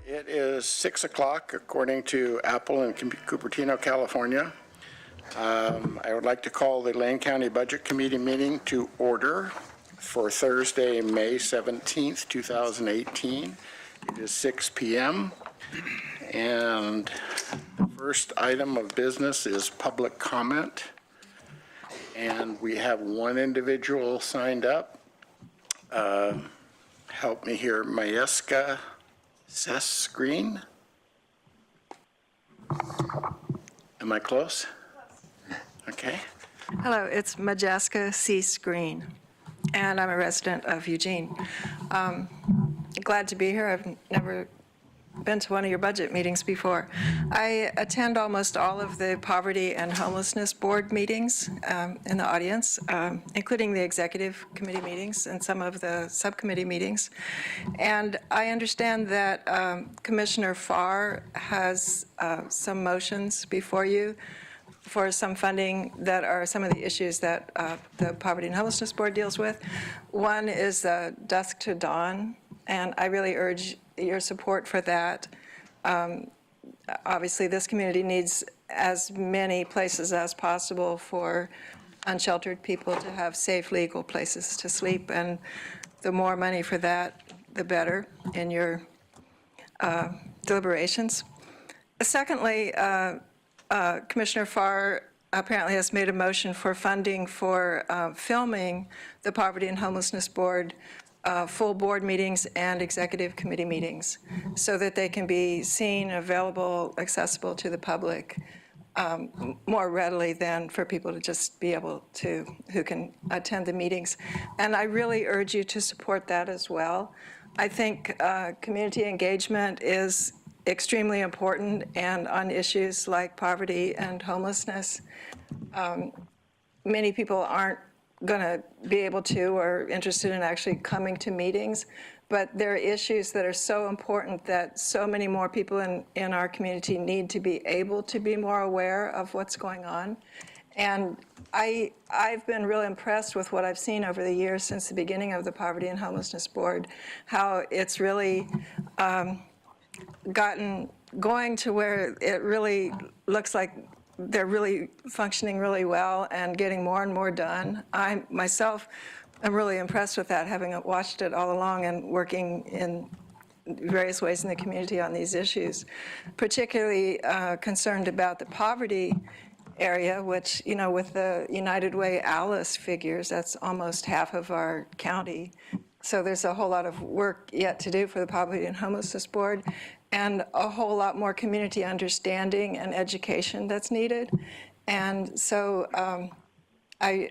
It is 6 o'clock according to Apple in Cupertino, California. I would like to call the Lane County Budget Committee meeting to order for Thursday, May 17th, 2018. It is 6 p.m. And the first item of business is public comment. And we have one individual signed up. Help me here, Mayeska Sess-Green. Am I close? Okay. Hello, it's Majeska Cease-Green, and I'm a resident of Eugene. Glad to be here. I've never been to one of your budget meetings before. I attend almost all of the Poverty and Homelessness Board meetings in the audience, including the Executive Committee meetings and some of the subcommittee meetings. And I understand that Commissioner Farr has some motions before you for some funding that are some of the issues that the Poverty and Homelessness Board deals with. One is Dusk to Dawn, and I really urge your support for that. Obviously, this community needs as many places as possible for unsheltered people to have safe, legal places to sleep, and the more money for that, the better in your deliberations. Secondly, Commissioner Farr apparently has made a motion for funding for filming the Poverty and Homelessness Board full board meetings and executive committee meetings so that they can be seen, available, accessible to the public more readily than for people to just be able to, who can attend the meetings. And I really urge you to support that as well. I think community engagement is extremely important, and on issues like poverty and homelessness, many people aren't going to be able to or interested in actually coming to meetings, but there are issues that are so important that so many more people in our community need to be able to be more aware of what's going on. And I've been really impressed with what I've seen over the years since the beginning of the Poverty and Homelessness Board, how it's really gotten going to where it really looks like they're really functioning really well and getting more and more done. I myself am really impressed with that, having watched it all along and working in various ways in the community on these issues. Particularly concerned about the poverty area, which, you know, with the United Way ALICE figures, that's almost half of our county. So there's a whole lot of work yet to do for the Poverty and Homelessness Board, and a whole lot more community understanding and education that's needed. And so I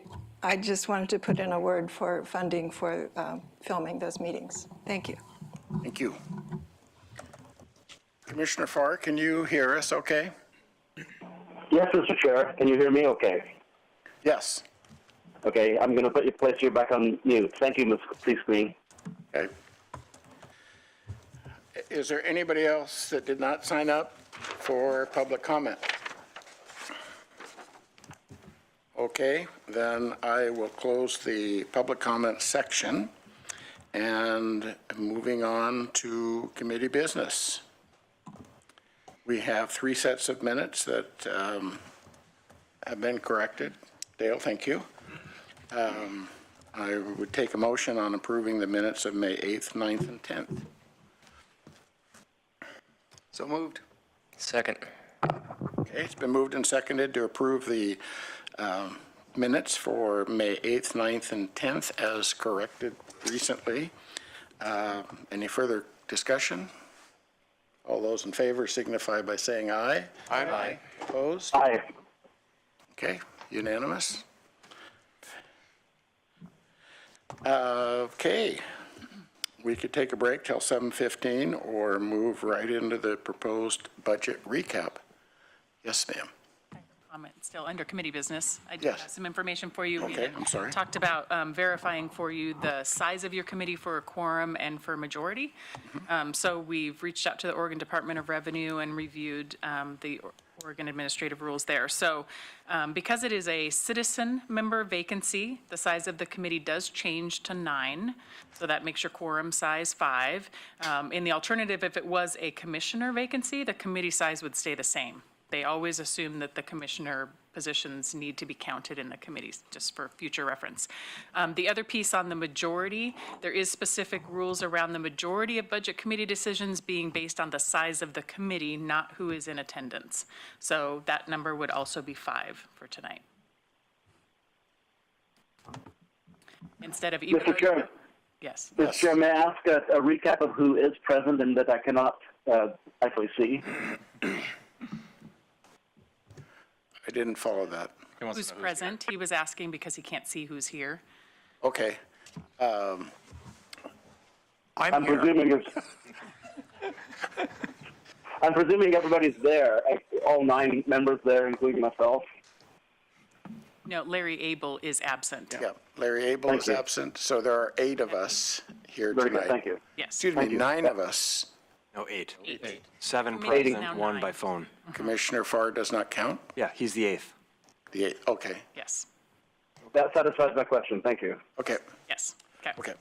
just wanted to put in a word for funding for filming those meetings. Thank you. Thank you. Commissioner Farr, can you hear us okay? Yes, Mr. Chair. Can you hear me okay? Yes. Okay, I'm going to place you back on mute. Thank you, Ms. Cease-Green. Okay. Is there anybody else that did not sign up for public comment? Okay, then I will close the public comment section and moving on to committee business. We have 3 sets of minutes that have been corrected. Dale, thank you. I would take a motion on approving the minutes of May 8th, 9th, and 10th. So moved. Second. Okay, it's been moved and seconded to approve the minutes for May 8th, 9th, and 10th as corrected recently. Any further discussion? All those in favor signify by saying aye. Aye. Aye. Opposed? Aye. Okay, unanimous. Okay, we could take a break till 7:15 or move right into the proposed budget recap. Yes, ma'am. Comment still under committee business. I do Yes. have some information for you. Okay, I'm sorry. Talked about verifying for you the size of your committee for a quorum and for majority. So we've reached out to the Oregon Department of Revenue and reviewed the Oregon administrative rules there. So because it is a citizen member vacancy, the size of the committee does change to 9. So that makes your quorum size 5. In the alternative, if it was a commissioner vacancy, the committee size would stay the same. They always assume that the commissioner positions need to be counted in the committees, just for future reference. The other piece on the majority, there is specific rules around the majority of budget committee decisions being based on the size of the committee, not who is in attendance. So that number would also be 5 for tonight. Instead of even. Mr. Chairman, Yes. Mr. Chairman, may I ask a recap of who is present and that I cannot actually see? I didn't follow that. Who's present? He was asking because he can't see who's here. Okay. I'm presuming I'm presuming everybody's there, all 9 members there, including myself. No, Larry Abel is absent. Yeah, Larry Abel Thank is you. absent, so there are 8 of us here Very good, tonight. thank you. Yes. Excuse me, Thank you. 9 of us. No, 8. 8. 7 Committee's present, now 1 9. by phone. Commissioner Farr does not count? Yeah, he's the 8th. The 8, okay, Yes. That satisfies my question, thank you. okay, Yes. Okay. okay.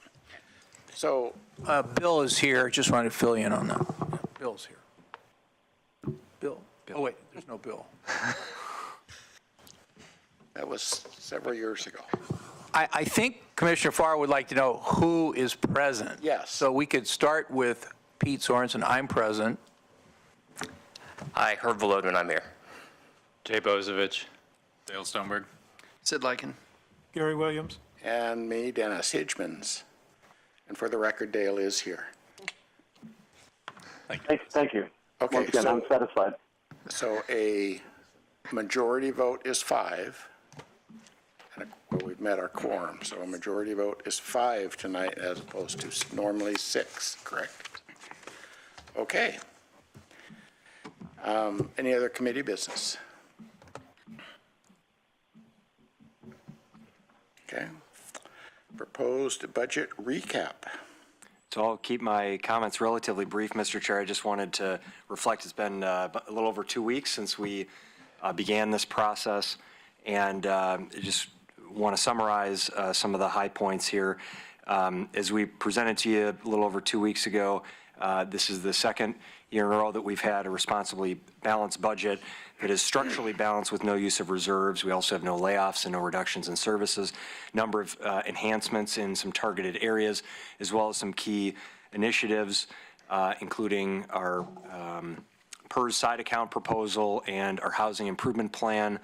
So, Bill is here. Just wanted to fill you in on that. Bill's here. Bill. Oh, wait, there's no Bill. that was several years ago. I think Commissioner Farr would like to know who is present. Yes. So we could start with Pete Sorensen. I'm present. Hi, Herb Volodin, I'm here. Jay Bozovich. Dale Stoneberg. Sid Lykin. Gary Williams. And me, Dennis Hitchmans. And for the record, Dale is here. Thank you. Okay, Once again, I'm satisfied. So a majority vote is 5. And well, we've met our quorum, so a majority vote is 5 tonight as opposed to normally 6, correct? Okay. Any other committee business? Okay. Proposed budget recap. So I'll keep my comments relatively brief, Mr. Chair. I just wanted to reflect, it's been a little over 2 weeks since we began this process, and I just want to summarize some of the high points here. As we presented to you a little over 2 weeks ago, this is the second year in a row that we've had a responsibly balanced budget that is structurally balanced with no use of reserves. We also have no layoffs and no reductions in services, number of enhancements in some targeted areas, as well as some key initiatives, including our PERS side account proposal and our housing improvement plan,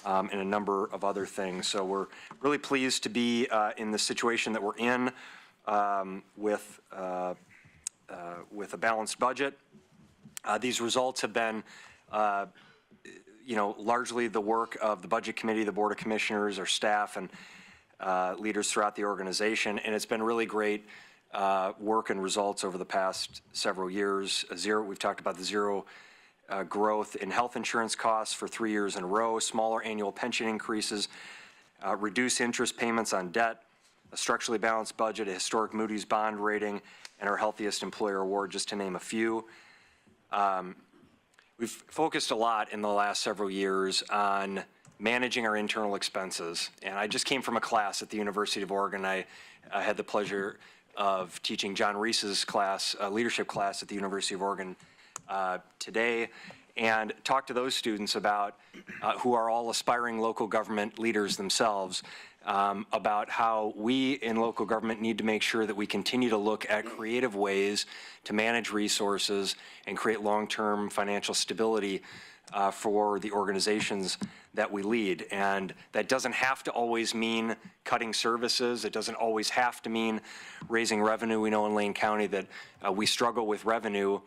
and a number of other things. So we're really pleased to be in the situation that we're in with a balanced budget. These results have been, largely the work of the Budget Committee, the Board of Commissioners, our staff, and leaders throughout the organization. And it's been really great work and results over the past several years. We've talked about the zero growth in health insurance costs for 3 years in a row, smaller annual pension increases, reduced interest payments on debt, a structurally balanced budget, a historic Moody's bond rating, and our Healthiest Employer Award, just to name a few. We've focused a lot in the last several years on managing our internal expenses. And I just came from a class at the University of Oregon. I had the pleasure of teaching John Reese's class, leadership class at the University of Oregon today, and talked to those students about who are all aspiring local government leaders themselves, about how we in local government need to make sure that we continue to look at creative ways to manage resources and create long-term financial stability for the organizations that we lead. And that doesn't have to always mean cutting services. It doesn't always have to mean raising revenue. We know in Lane County that we struggle with revenue,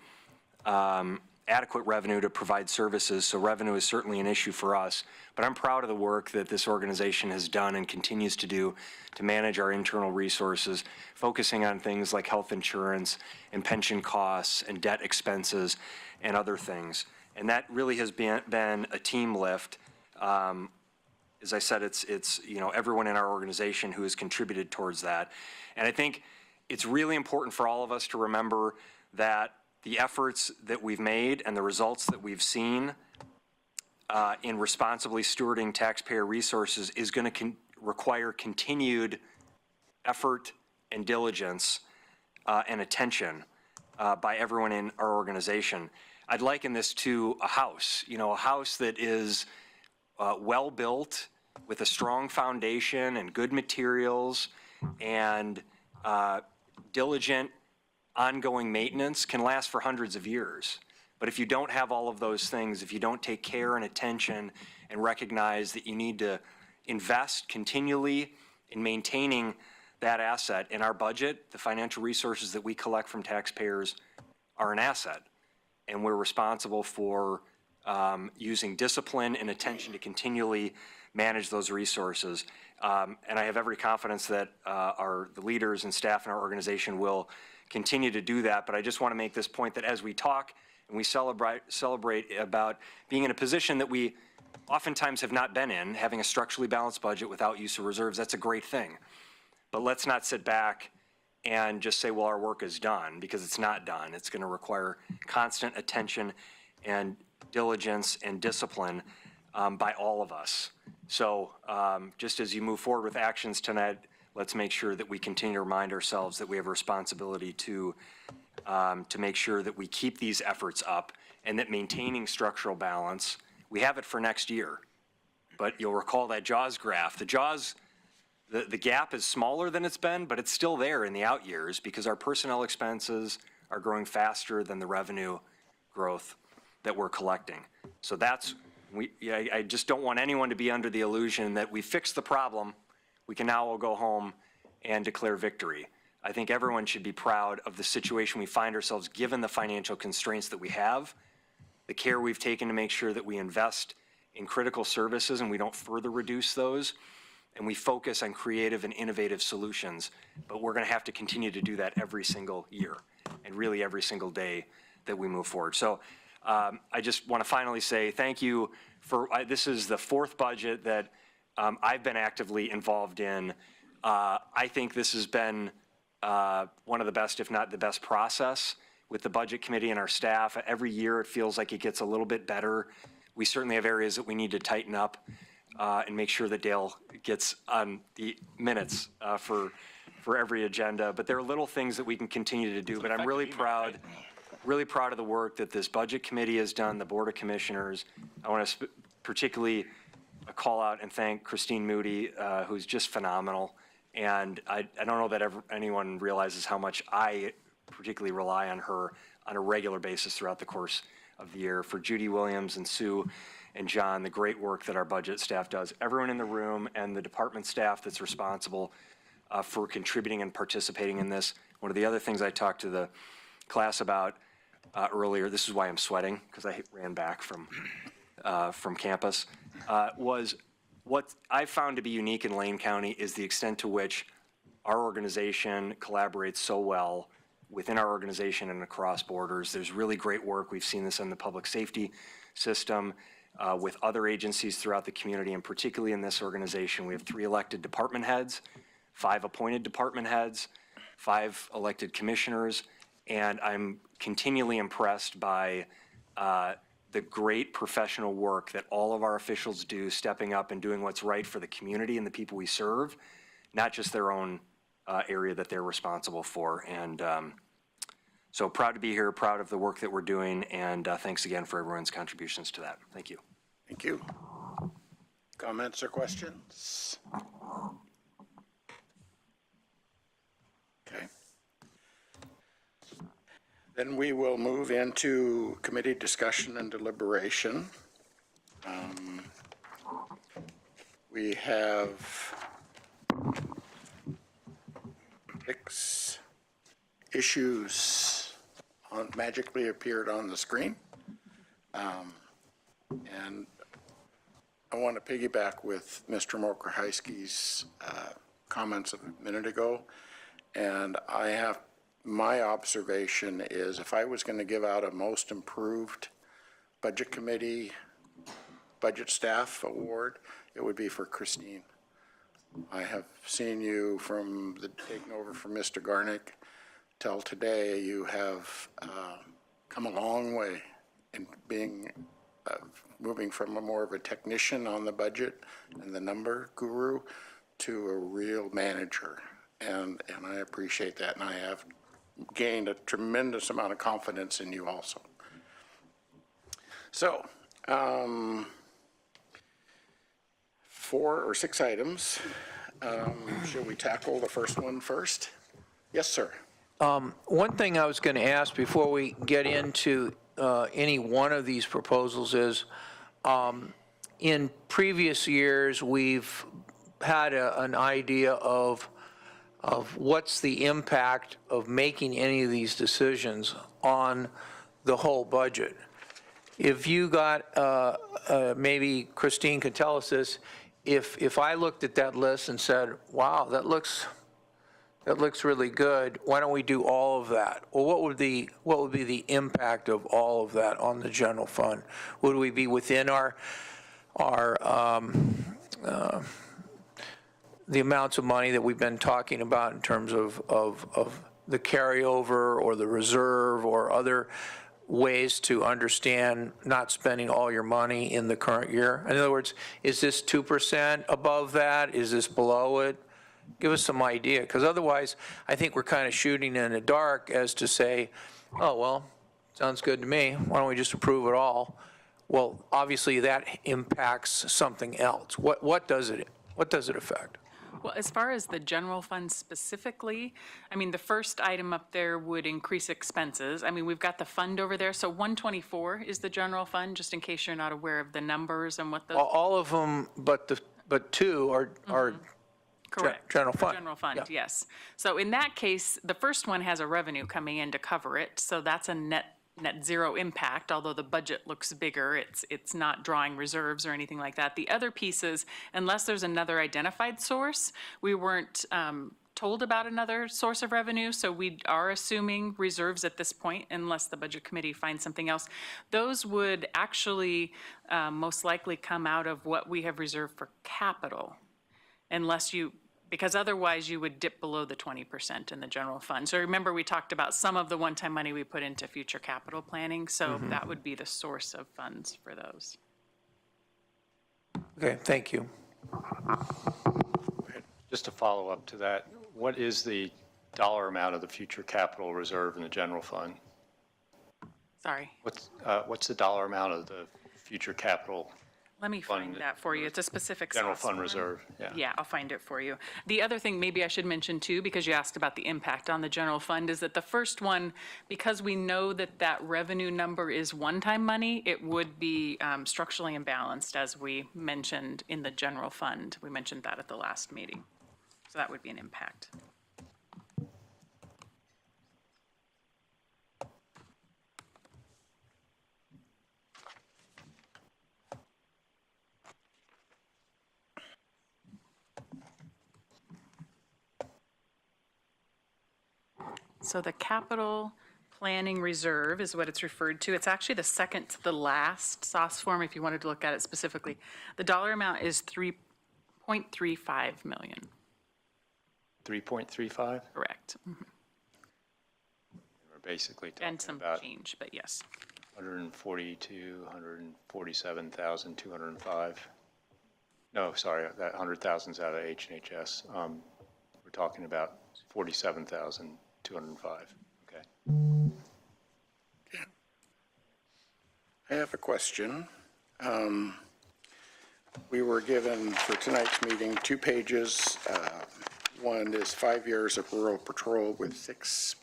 adequate revenue to provide services, so revenue is certainly an issue for us. But I'm proud of the work that this organization has done and continues to do to manage our internal resources, focusing on things like health insurance and pension costs and debt expenses and other things. And that really has been a team lift. As I said, it's everyone in our organization who has contributed towards that. And I think it's really important for all of us to remember that the efforts that we've made and the results that we've seen in responsibly stewarding taxpayer resources is going to require continued effort and diligence and attention by everyone in our organization. I'd liken this to a house, a house that is well-built with a strong foundation and good materials and diligent ongoing maintenance can last for hundreds of years. But if you don't have all of those things, if you don't take care and attention and recognize that you need to invest continually in maintaining that asset in our budget, the financial resources that we collect from taxpayers are an asset. And we're responsible for using discipline and attention to continually manage those resources. And I have every confidence that the leaders and staff in our organization will continue to do that. But I just want to make this point that as we talk and we celebrate about being in a position that we oftentimes have not been in, having a structurally balanced budget without use of reserves, that's a great thing. But let's not sit back and just say, well, our work is done, because it's not done. It's going to require constant attention and diligence and discipline by all of us. So just as you move forward with actions tonight, let's make sure that we continue to remind ourselves that we have a responsibility to make sure that we keep these efforts up and that maintaining structural balance, we have it for next year. But you'll recall that JAWS graph. The JAWS, the gap is smaller than it's been, but it's still there in the out years because our personnel expenses are growing faster than the revenue growth that we're collecting. So that's, I just don't want anyone to be under the illusion that we fixed the problem, we can now all go home and declare victory. I think everyone should be proud of the situation we find ourselves given the financial constraints that we have, the care we've taken to make sure that we invest in critical services and we don't further reduce those, and we focus on creative and innovative solutions. But we're going to have to continue to do that every single year and really every single day that we move forward. So I just want to finally say thank you for, this is the fourth budget that I've been actively involved in. I think this has been one of the best, if not the best process with the Budget Committee and our staff. Every year it feels like it gets a little bit better. We certainly have areas that we need to tighten up and make sure that Dale gets on the minutes for every agenda. But there are little things that we can continue to do. But I'm really proud of the work that this Budget Committee has done, the Board of Commissioners. I want to particularly call out and thank Christine Moody, who's just phenomenal. And I don't know that anyone realizes how much I particularly rely on her on a regular basis throughout the course of the year. For Judy Williams and Sue and John, the great work that our budget staff does. Everyone in the room and the department staff that's responsible for contributing and participating in this. One of the other things I talked to the class about earlier, this is why I'm sweating, because I ran back from campus, was what I found to be unique in Lane County is the extent to which our organization collaborates so well within our organization and across borders. There's really great work. We've seen this in the public safety system with other agencies throughout the community, and particularly in this organization. We have 3 elected department heads, 5 appointed department heads, 5 elected commissioners, and I'm continually impressed by the great professional work that all of our officials do, stepping up and doing what's right for the community and the people we serve, not just their own area that they're responsible for. And so proud to be here, proud of the work that we're doing, and thanks again for everyone's contributions to that. Thank you. Thank you. Comments or questions? Okay. Then we will move into committee discussion and deliberation. We have 6 issues magically appeared on the screen. And I want to piggyback with Mr. Mokrzycki's comments a minute ago. And my observation is if I was going to give out a most improved budget committee, budget staff award, it would be for Christine. I have seen you from taking over from Mr. Garnick till today. You have come a long way in being moving from a more of a technician on the budget and the number guru to a real manager. And I appreciate that, and I have gained a tremendous amount of confidence in you also. So, 4 or 6 items. Shall we tackle the first one first? Yes, sir. One thing I was going to ask before we get into any one of these proposals is, in previous years, we've had an idea of what's the impact of making any of these decisions on the whole budget. If you got, maybe Christine could tell us this, if I looked at that list and said, wow, that looks really good, why don't we do all of that? Well, what would be the impact of all of that on the general fund? Would we be within the amounts of money that we've been talking about in terms of the carryover or the reserve or other ways to understand not spending all your money in the current year? In other words, is this 2% above that? Is this below it? Give us some idea, because otherwise, I think we're kind of shooting in the dark as to say, oh, well, sounds good to me. Why don't we just approve it all? Well, obviously, that impacts something else. What does it affect? Well, as far as the general fund specifically, I mean, the first item up there would increase expenses. I mean, we've got the fund over there. So 124 is the general fund, just in case you're not aware of the numbers and what those. All of them, but 2 are Correct. general fund. General fund, Yeah. yes. So in that case, the first one has a revenue coming in to cover it. So that's a net zero impact, although the budget looks bigger. It's not drawing reserves or anything like that. The other pieces, unless there's another identified source, we weren't told about another source of revenue, so we are assuming reserves at this point unless the budget committee finds something else. Those would actually most likely come out of what we have reserved for capital, because otherwise you would dip below the 20% in the general fund. So remember, we talked about some of the one-time money we put into future capital planning, so that would be the source of funds for those. Okay, thank you. Just to follow up to that, what is the dollar amount of the future capital reserve in the general fund? Sorry, What's the dollar amount of the future capital let me find Fund- that for you. It's a specific general source fund form. reserve? Yeah, I'll find it for you. The other thing maybe I should mention too, because you asked about the impact on the general fund, is that the first one, because we know that that revenue number is one-time money, it would be structurally imbalanced, as we mentioned in the general fund. We mentioned that at the last meeting. So that would be an impact. So the capital planning reserve is what it's referred to. It's actually the second to the last SOS form, if you wanted to look at it specifically. The dollar amount is $3.35 million, 3.35? correct? We're basically And talking some about change, but yes. 142, No, sorry, that 100,000's out of H&HS. We're talking about 47,205. Okay. I have a question. We were given for tonight's meeting 2 pages. One is 5 years of rural patrol with 6.0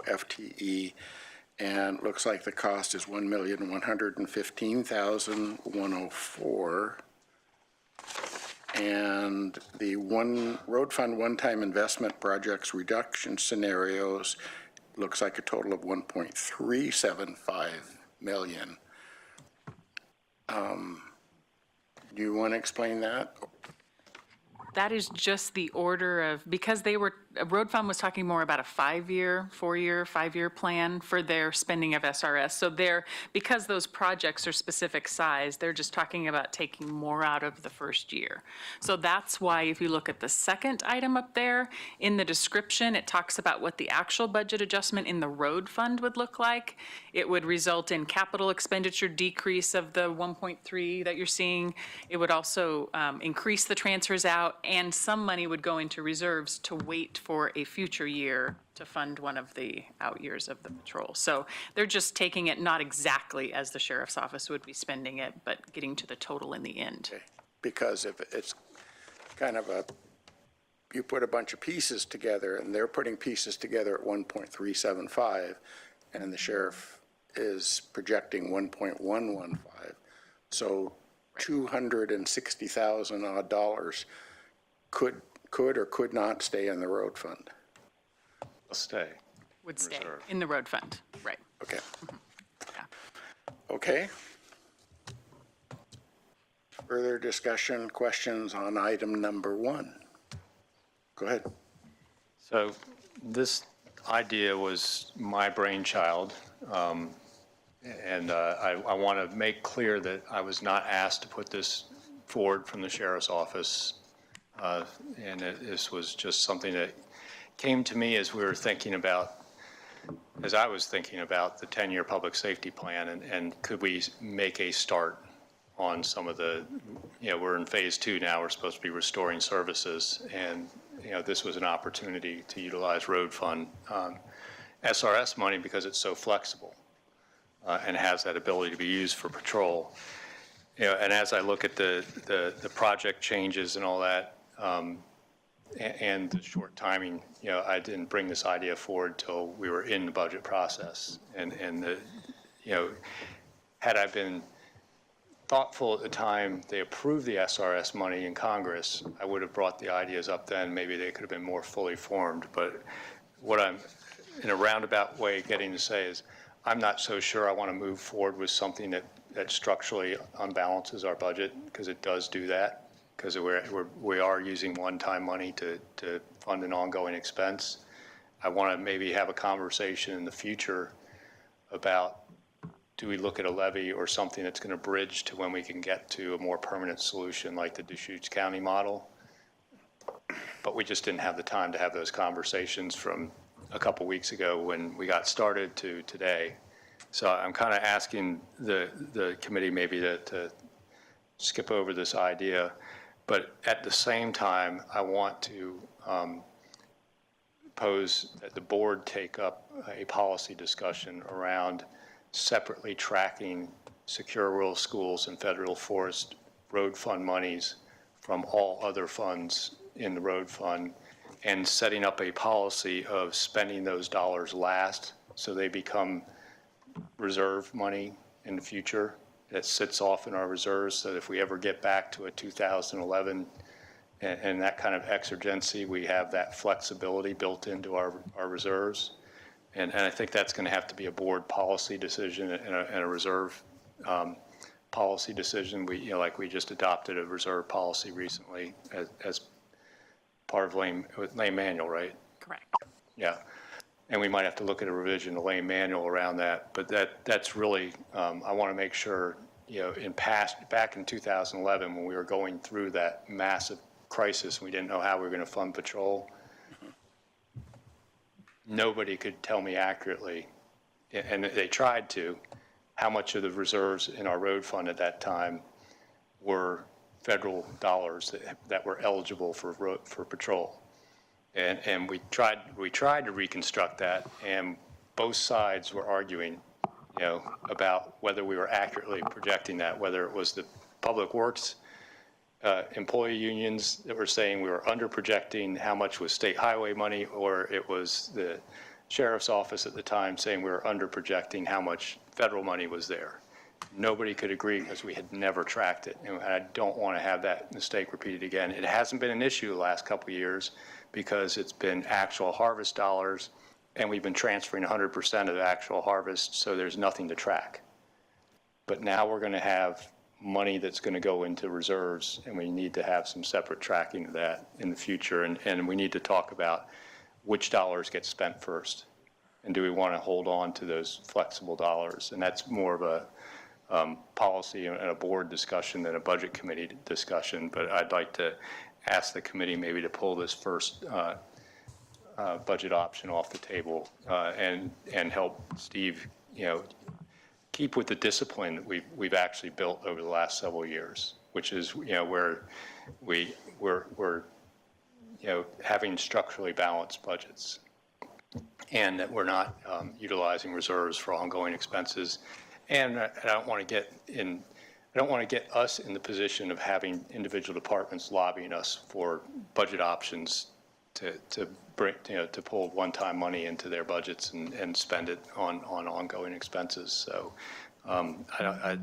FTE, and looks like the cost is $1,115,104. And the road fund one-time investment projects reduction scenarios looks like a total of $1.375 million. Do you want to explain that? That is just the order of, because they were Road Fund was talking more about a 5-year plan for their spending of SRS. So because those projects are specific size, they're just talking about taking more out of the first year. So that's why if you look at the second item up there, in the description, it talks about what the actual budget adjustment in the road fund would look like. It would result in capital expenditure decrease of the 1.3 that you're seeing. It would also increase the transfers out, and some money would go into reserves to wait for a future year to fund one of the out years of the patrol. So they're just taking it not exactly as the sheriff's office would be spending it, but getting to the total in the end. Because if it's kind of you put a bunch of pieces together, and they're putting pieces together at 1.375, and the sheriff is projecting 1.115. So 260,000 odd dollars could or could not stay in the road fund. Stay. Would stay Reserve. in the road fund, right. Okay. Yeah. Okay. Further discussion, questions on item number 1? Go ahead. So this idea was my brainchild, and I want to make clear that I was not asked to put this forward from the sheriff's office, and this was just something that came to me as we were thinking about, as I was thinking about the 10-year public safety plan, and could we make a start on some of the, we're in phase 2 now, we're supposed to be restoring services, and this was an opportunity to utilize road fund SRS money because it's so flexible and has that ability to be used for patrol. And as I look at the project changes and all that, and the short timing, I didn't bring this idea forward till we were in the budget process. And had I been thoughtful at the time they approved the SRS money in Congress, I would have brought the ideas up then. Maybe they could have been more fully formed. But what I'm, in a roundabout way, getting to say is I'm not so sure I want to move forward with something that structurally unbalances our budget, because it does do that, because we are using one-time money to fund an ongoing expense. I want to maybe have a conversation in the future about, do we look at a levy or something that's going to bridge to when we can get to a more permanent solution like the Deschutes County model? But we just didn't have the time to have those conversations from a couple weeks ago when we got started to today. So I'm kind of asking the committee maybe to skip over this idea. But at the same time, I want to pose that the board take up a policy discussion around separately tracking secure rural schools and federal forest road fund monies from all other funds in the road fund, and setting up a policy of spending those dollars last so they become reserve money in the future that sits off in our reserves, so that if we ever get back to a 2011 and that kind of exigency, we have that flexibility built into our reserves. And I think that's going to have to be a board policy decision and a reserve policy decision. Like we just adopted a reserve policy recently as part of lane manual, right? Correct. Yeah. And we might have to look at a revision of lane manual around that. But that's really, I want to make sure, back in 2011, when we were going through that massive crisis, and we didn't know how we were going to fund patrol, nobody could tell me accurately, and they tried to, how much of the reserves in our road fund at that time were federal dollars that were eligible for patrol. And we tried to reconstruct that, and both sides were arguing, about whether we were accurately projecting that, whether it was the public works employee unions that were saying we were under projecting how much was state highway money, or it was the sheriff's office at the time saying we were under projecting how much federal money was there. Nobody could agree because we had never tracked it, and I don't want to have that mistake repeated again. It hasn't been an issue the last couple of years because it's been actual harvest dollars, and we've been transferring 100% of the actual harvest, so there's nothing to track. But now we're going to have money that's going to go into reserves, and we need to have some separate tracking of that in the future. And we need to talk about which dollars get spent first? And do we want to hold on to those flexible dollars? And that's more of a policy and a board discussion than a budget committee discussion. But I'd like to ask the committee maybe to pull this first budget option off the table and help Steve, keep with the discipline that we've actually built over the last several years, which is, where we're having structurally balanced budgets, and that we're not utilizing reserves for ongoing expenses. And I don't want to get us in the position of having individual departments lobbying us for budget options to bring, to pull one-time money into their budgets and spend it on ongoing expenses. So I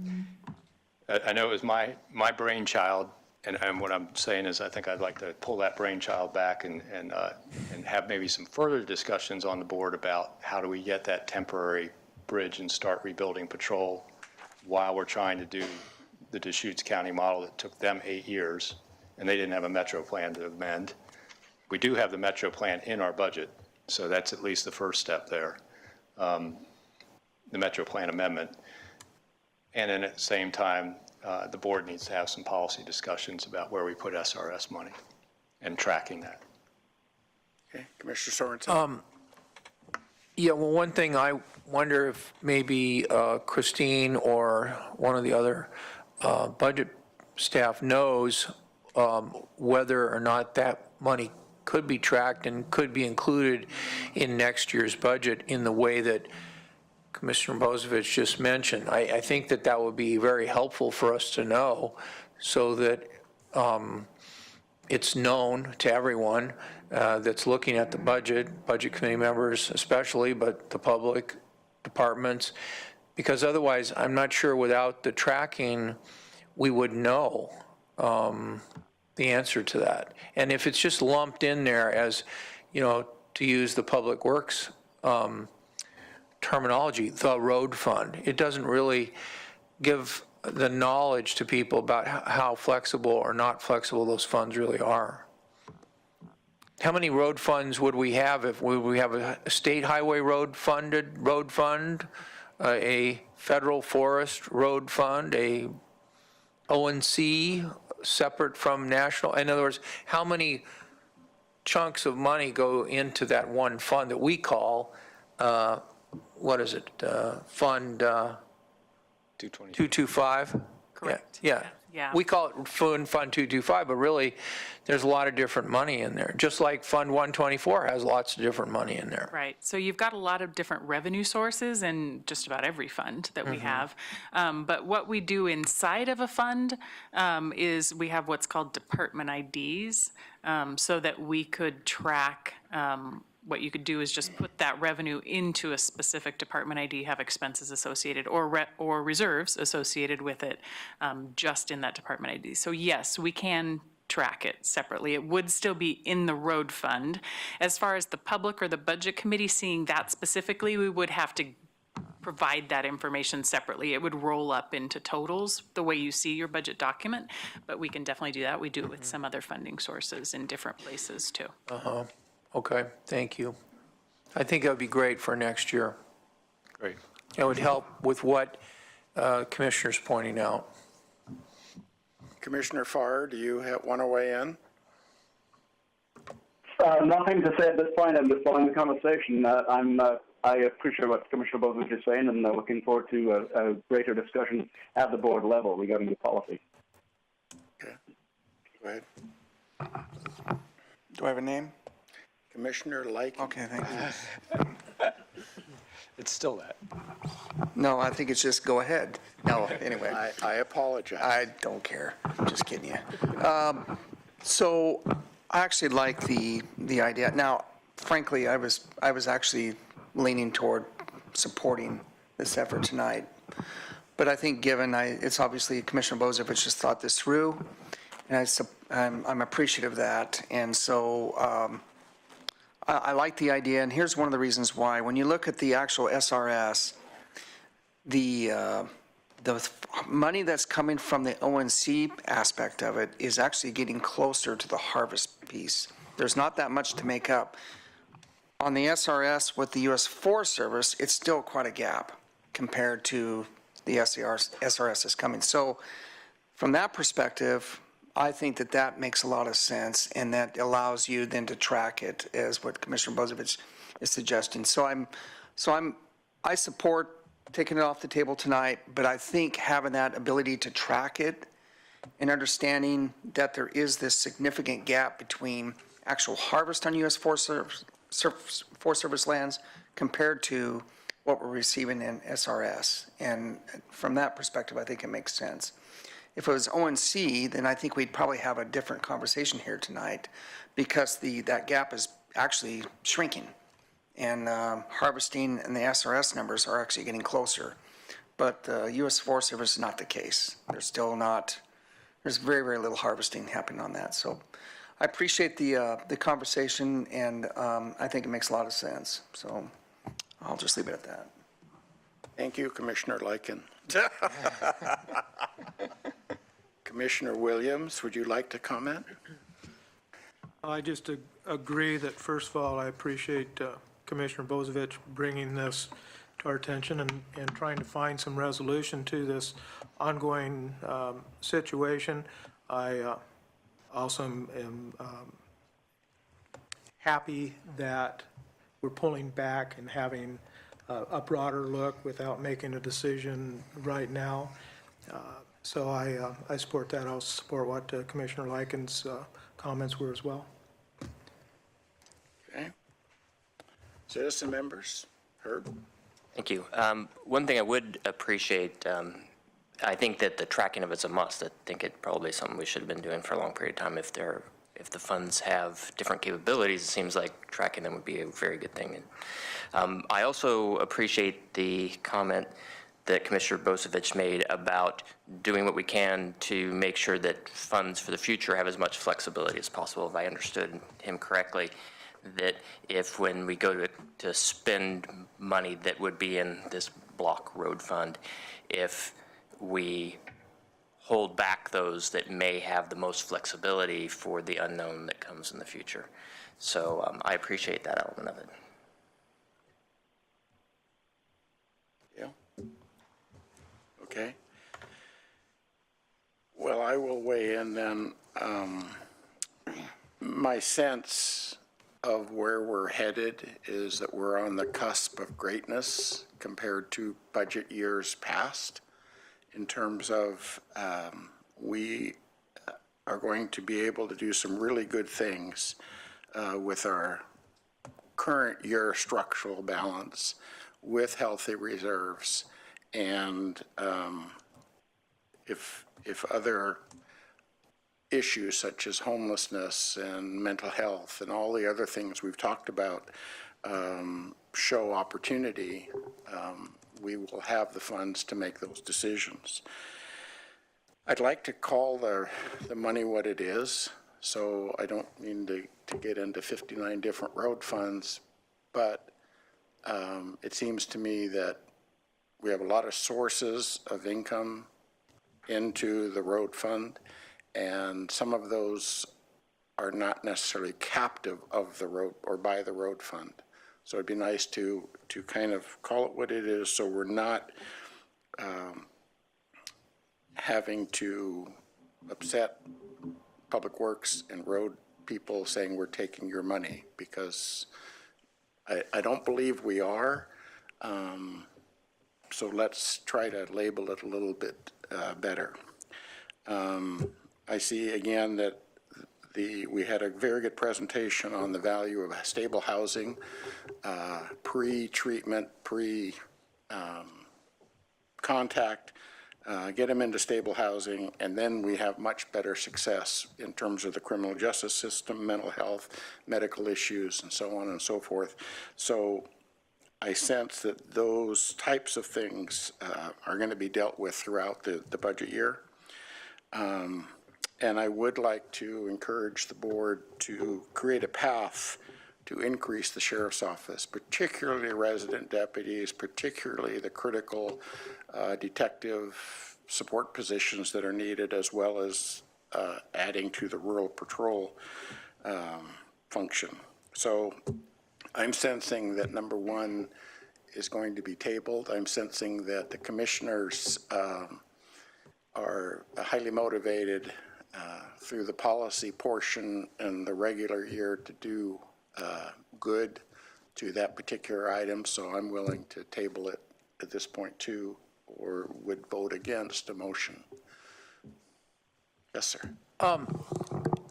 know it was my brainchild, and what I'm saying is I think I'd like to pull that brainchild back and have maybe some further discussions on the board about how do we get that temporary bridge and start rebuilding patrol while we're trying to do the Deschutes County model that took them 8 years, and they didn't have a metro plan to amend. We do have the metro plan in our budget, so that's at least the first step there, the metro plan amendment. And then at the same time, the board needs to have some policy discussions about where we put SRS money and tracking that. Okay, Commissioner Sorensen. Yeah, well, one thing I wonder if maybe Christine or one of the other budget staff knows whether or not that money could be tracked and could be included in next year's budget in the way that Commissioner Bozovich just mentioned. I think that would be very helpful for us to know, so that it's known to everyone that's looking at the budget committee members especially, but the public, departments, because otherwise I'm not sure without the tracking we would know the answer to that. And if it's just lumped in there as, to use the Public Works terminology, the road fund, it doesn't really give the knowledge to people about how flexible or not flexible those funds really are. How many road funds would we have if we have a state highway road fund, a federal forest road fund, a ONC separate from national? In other words, how many chunks of money go into that one fund that we call, what is it, Fund 225? Correct. Yeah. Yeah. We call it Fund 225, but really, there's a lot of different money in there, just like Fund 124 has lots of different money in there. Right. So you've got a lot of different revenue sources in just about every fund that we have. But what we do inside of a fund is we have what's called department IDs, so that we could track. What you could do is just put that revenue into a specific department ID, have expenses associated or reserves associated with it, just in that department ID. So yes, we can track it separately. It would still be in the road fund. As far as the public or the budget committee seeing that specifically, we would have to provide that information separately. It would roll up into totals the way you see your budget document, but we can definitely do that. We do it with some other funding sources in different places too. Okay, thank you. I think that would be great for next year. Great. It would help with what Commissioner's pointing out. Commissioner Farr, do you want to weigh in? Nothing to say at this point. I'm just following the conversation. I appreciate what Commissioner Bozovich is saying, and looking forward to a greater discussion at the board level regarding the policy. Okay, go ahead. Do I have a name? Commissioner Like. Okay, thank you. It's still that. No, I think it's just go ahead. No, anyway. I apologize. I don't care. Just kidding you. So I actually like the idea. Now, frankly, I was actually leaning toward supporting this effort tonight. But I think given it's obviously Commissioner Bozovich just thought this through, and I'm appreciative of that. And so I like the idea, and here's one of the reasons why. When you look at the actual SRS, the money that's coming from the ONC aspect of it is actually getting closer to the harvest piece. There's not that much to make up. on the SRS with the U.S. Forest Service, it's still quite a gap compared to the SRS is coming. So from that perspective, I think that that makes a lot of sense, and that allows you then to track it, as what Commissioner Bozievich is suggesting. I support taking it off the table tonight, but I think having that ability to track it and understanding that there is this significant gap between actual harvest on U.S. Forest Service lands compared to what we're receiving in SRS. And from that perspective, I think it makes sense. If it was ONC, then I think we'd probably have a different conversation here tonight, because that gap is actually shrinking, and harvesting and the SRS numbers are actually getting closer. But U.S. Forest Service is not the case. There's very, very little harvesting happening on that. So I appreciate the conversation, and I think it makes a lot of sense. So I'll just leave it at that. Thank you, Commissioner Lycan. Commissioner Williams, would you like to comment? I just agree that, first of all, I appreciate Commissioner Bozievich bringing this to our attention and trying to find some resolution to this ongoing situation. I also am happy that we're pulling back and having a broader look without making a decision right now. So I support that. I'll support what Commissioner Lycan's comments were as well. Okay. Citizen members, Herb? Thank you. One thing I would appreciate, I think that the tracking of it's a must. I think it probably is something we should have been doing for a long period of time. If the funds have different capabilities, it seems like tracking them would be a very good thing. And I also appreciate the comment that Commissioner Bozievich made about doing what we can to make sure that funds for the future have as much flexibility as possible. If I understood him correctly, that if when we go to spend money that would be in this block road fund, if we hold back those that may have the most flexibility for the unknown that comes in the future. So I appreciate that element of it. Yeah. Okay. Well, I will weigh in then. My sense of where we're headed is that we're on the cusp of greatness compared to budget years past, in terms of we are going to be able to do some really good things with our current year structural balance, with healthy reserves, and if other issues such as homelessness and mental health and all the other things we've talked about show opportunity, we will have the funds to make those decisions. I'd like to call the money what it is, so I don't mean to get into 59 different road funds, but it seems to me that we have a lot of sources of income into the road fund, and some of those are not necessarily captive of the road or by the road fund. So it'd be nice to kind of call it what it is, so we're not having to upset Public Works and road people saying we're taking your money, because I don't believe we are. So let's try to label it a little bit better. I see again that we had a very good presentation on the value of stable housing, pre-treatment, pre-contact, get them into stable housing, and then we have much better success in terms of the criminal justice system, mental health, medical issues, and so on and so forth. So I sense that those types of things are going to be dealt with throughout the budget year. And I would like to encourage the board to create a path to increase the sheriff's office, particularly resident deputies, particularly the critical detective support positions that are needed, as well as adding to the rural patrol function. So I'm sensing that number one is going to be tabled. I'm sensing that the commissioners are highly motivated through the policy portion and the regular year to do good to that particular item, so I'm willing to table it at this point too, or would vote against a motion. Yes, sir.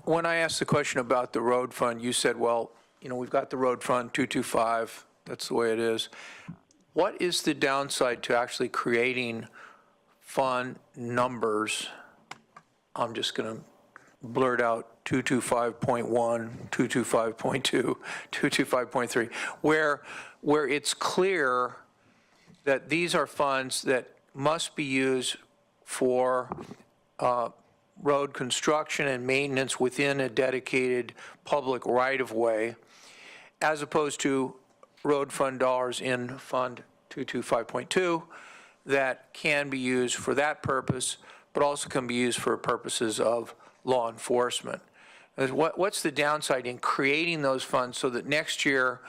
When I asked the question about the road fund, you said, well, you know, we've got the road fund, 225, that's the way it is. What is the downside to actually creating fund numbers? I'm just going to blurt out 225.1, 225.2, 225.3, where it's clear that these are funds that must be used for road construction and maintenance within a dedicated public right-of-way, as opposed to road fund dollars in Fund 225.2 that can be used for that purpose, but also can be used for purposes of law enforcement. What's the downside in creating those funds so that next year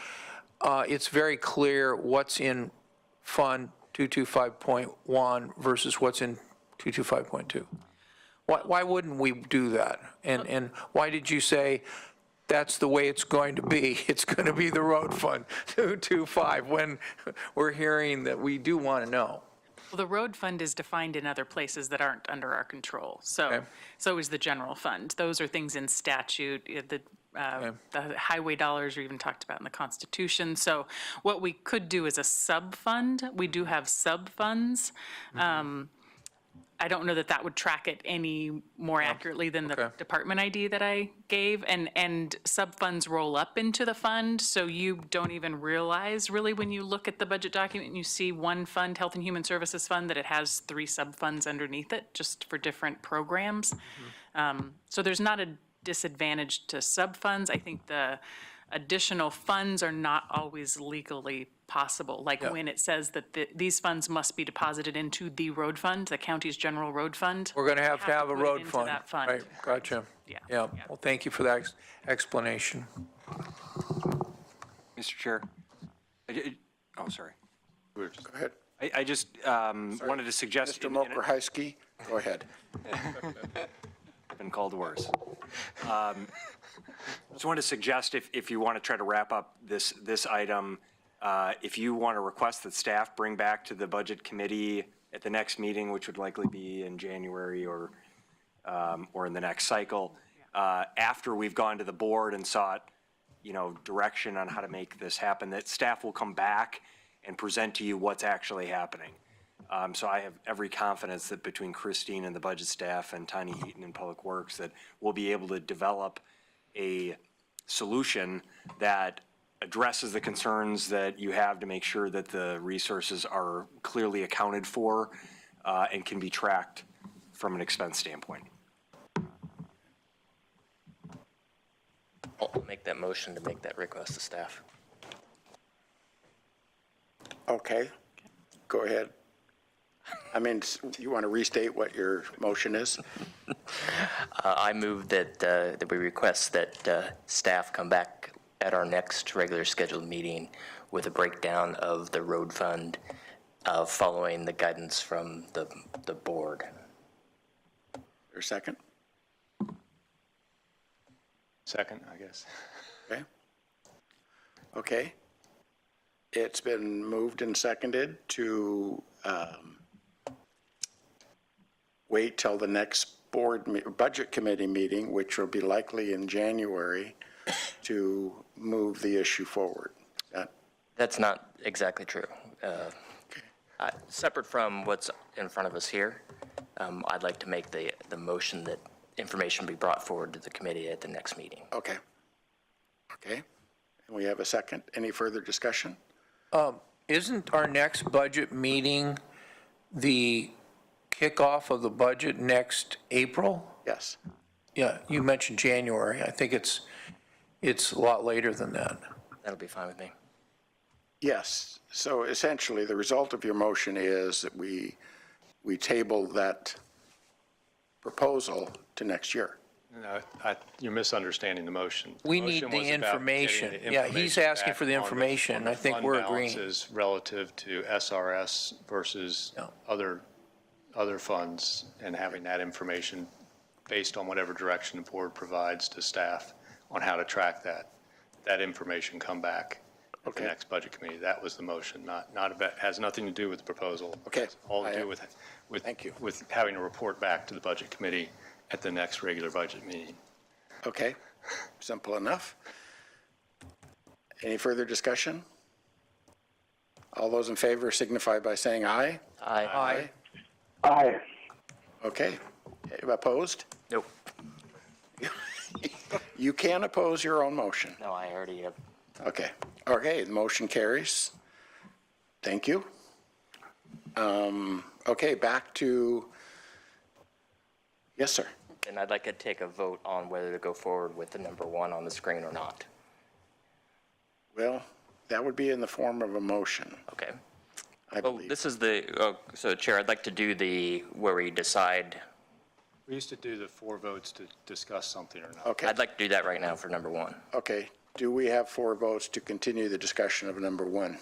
it's very clear what's in Fund 225.1 versus what's in 225.2? Why wouldn't we do that? And why did you say that's the way it's going to be? It's going to be the road fund 225 when we're hearing that we do want to know. Well, the road fund is defined in other places that aren't under our control. So, Okay. so is the general fund. Those are things in statute. The highway dollars are even talked about in the Constitution. So what we could do is a sub-fund. We do have sub-funds. I don't know that that would track it any more accurately than the Okay. department ID that I gave. And sub-funds roll up into the fund, so you don't even realize really when you look at the budget document and you see one fund, Health and Human Services Fund, that it has 3 sub-funds underneath it, just for different programs. So there's not a disadvantage to sub-funds. I think the additional funds are not always legally possible. Like when it says that these funds must be deposited into the road fund, the county's general road fund. We're going to have a put it road into fund. that fund. Right, gotcha. Yeah. Yeah, well, thank you for that explanation. Mr. Chair. Oh, sorry. Go ahead. I just wanted to suggest. Mr. Mokrzycki, go ahead. Been called worse. Just wanted to suggest if you want to try to wrap up this item, if you want to request that staff bring back to the Budget Committee at the next meeting, which would likely be in January or in the next cycle, after we've gone to the board and sought, direction on how to make this happen, that staff will come back and present to you what's actually happening. So I have every confidence that between Christine and the budget staff and Tanya Heaton in Public Works that we'll be able to develop a solution that addresses the concerns that you have to make sure that the resources are clearly accounted for and can be tracked from an expense standpoint. I'll make that motion to make that request to staff. Okay, go ahead. I mean, you want to restate what your motion is? I move that we request that staff come back at our next regular scheduled meeting with a breakdown of the road fund following the guidance from the board. Your second? Second, I guess. Okay. Okay. It's been moved and seconded to wait till the next budget committee meeting, which will be likely in January, to move the issue forward. That's not exactly true. Separate from what's in front of us here, I'd like to make the motion that information be brought forward to the committee at the next meeting. Okay. Okay. And we have a second. Any further discussion? Isn't our next budget meeting the kickoff of the budget next April? Yes. Yeah, you mentioned January. I think it's a lot later than that. That'll be fine with me. Yes. So essentially, the result of your motion is that we table that proposal to next year. No, you're misunderstanding the motion. We need motion the was about getting information. the Yeah, he's information asking back for the on information. on the I think fund we're agreeing. balances relative to SRS versus No. other funds, and having that information based on whatever direction the board provides to staff on how to track that information come back at the Okay. next budget committee. That was the motion, not about, has nothing to do with the proposal. Okay. It's all to I- do with Thank you. with having a report back to the budget committee at the next regular budget meeting. Okay, simple enough. Any further discussion? All those in favor signify by saying aye. Aye. Aye. Okay. Opposed? Nope. You can oppose your own motion. No, I already have. Okay. Okay, the motion carries. Thank you. Okay, back to, yes, sir. And I'd like to take a vote on whether to go forward with the number 1 on the screen or not. Well, that would be in the form of a motion, Okay. I Well, believe. this is so Chair, I'd like to do where we decide. We used to do the 4 votes to discuss something or not. Okay, I'd like to do that right now for number 1. okay. Do we have 4 votes to continue the discussion of number 1?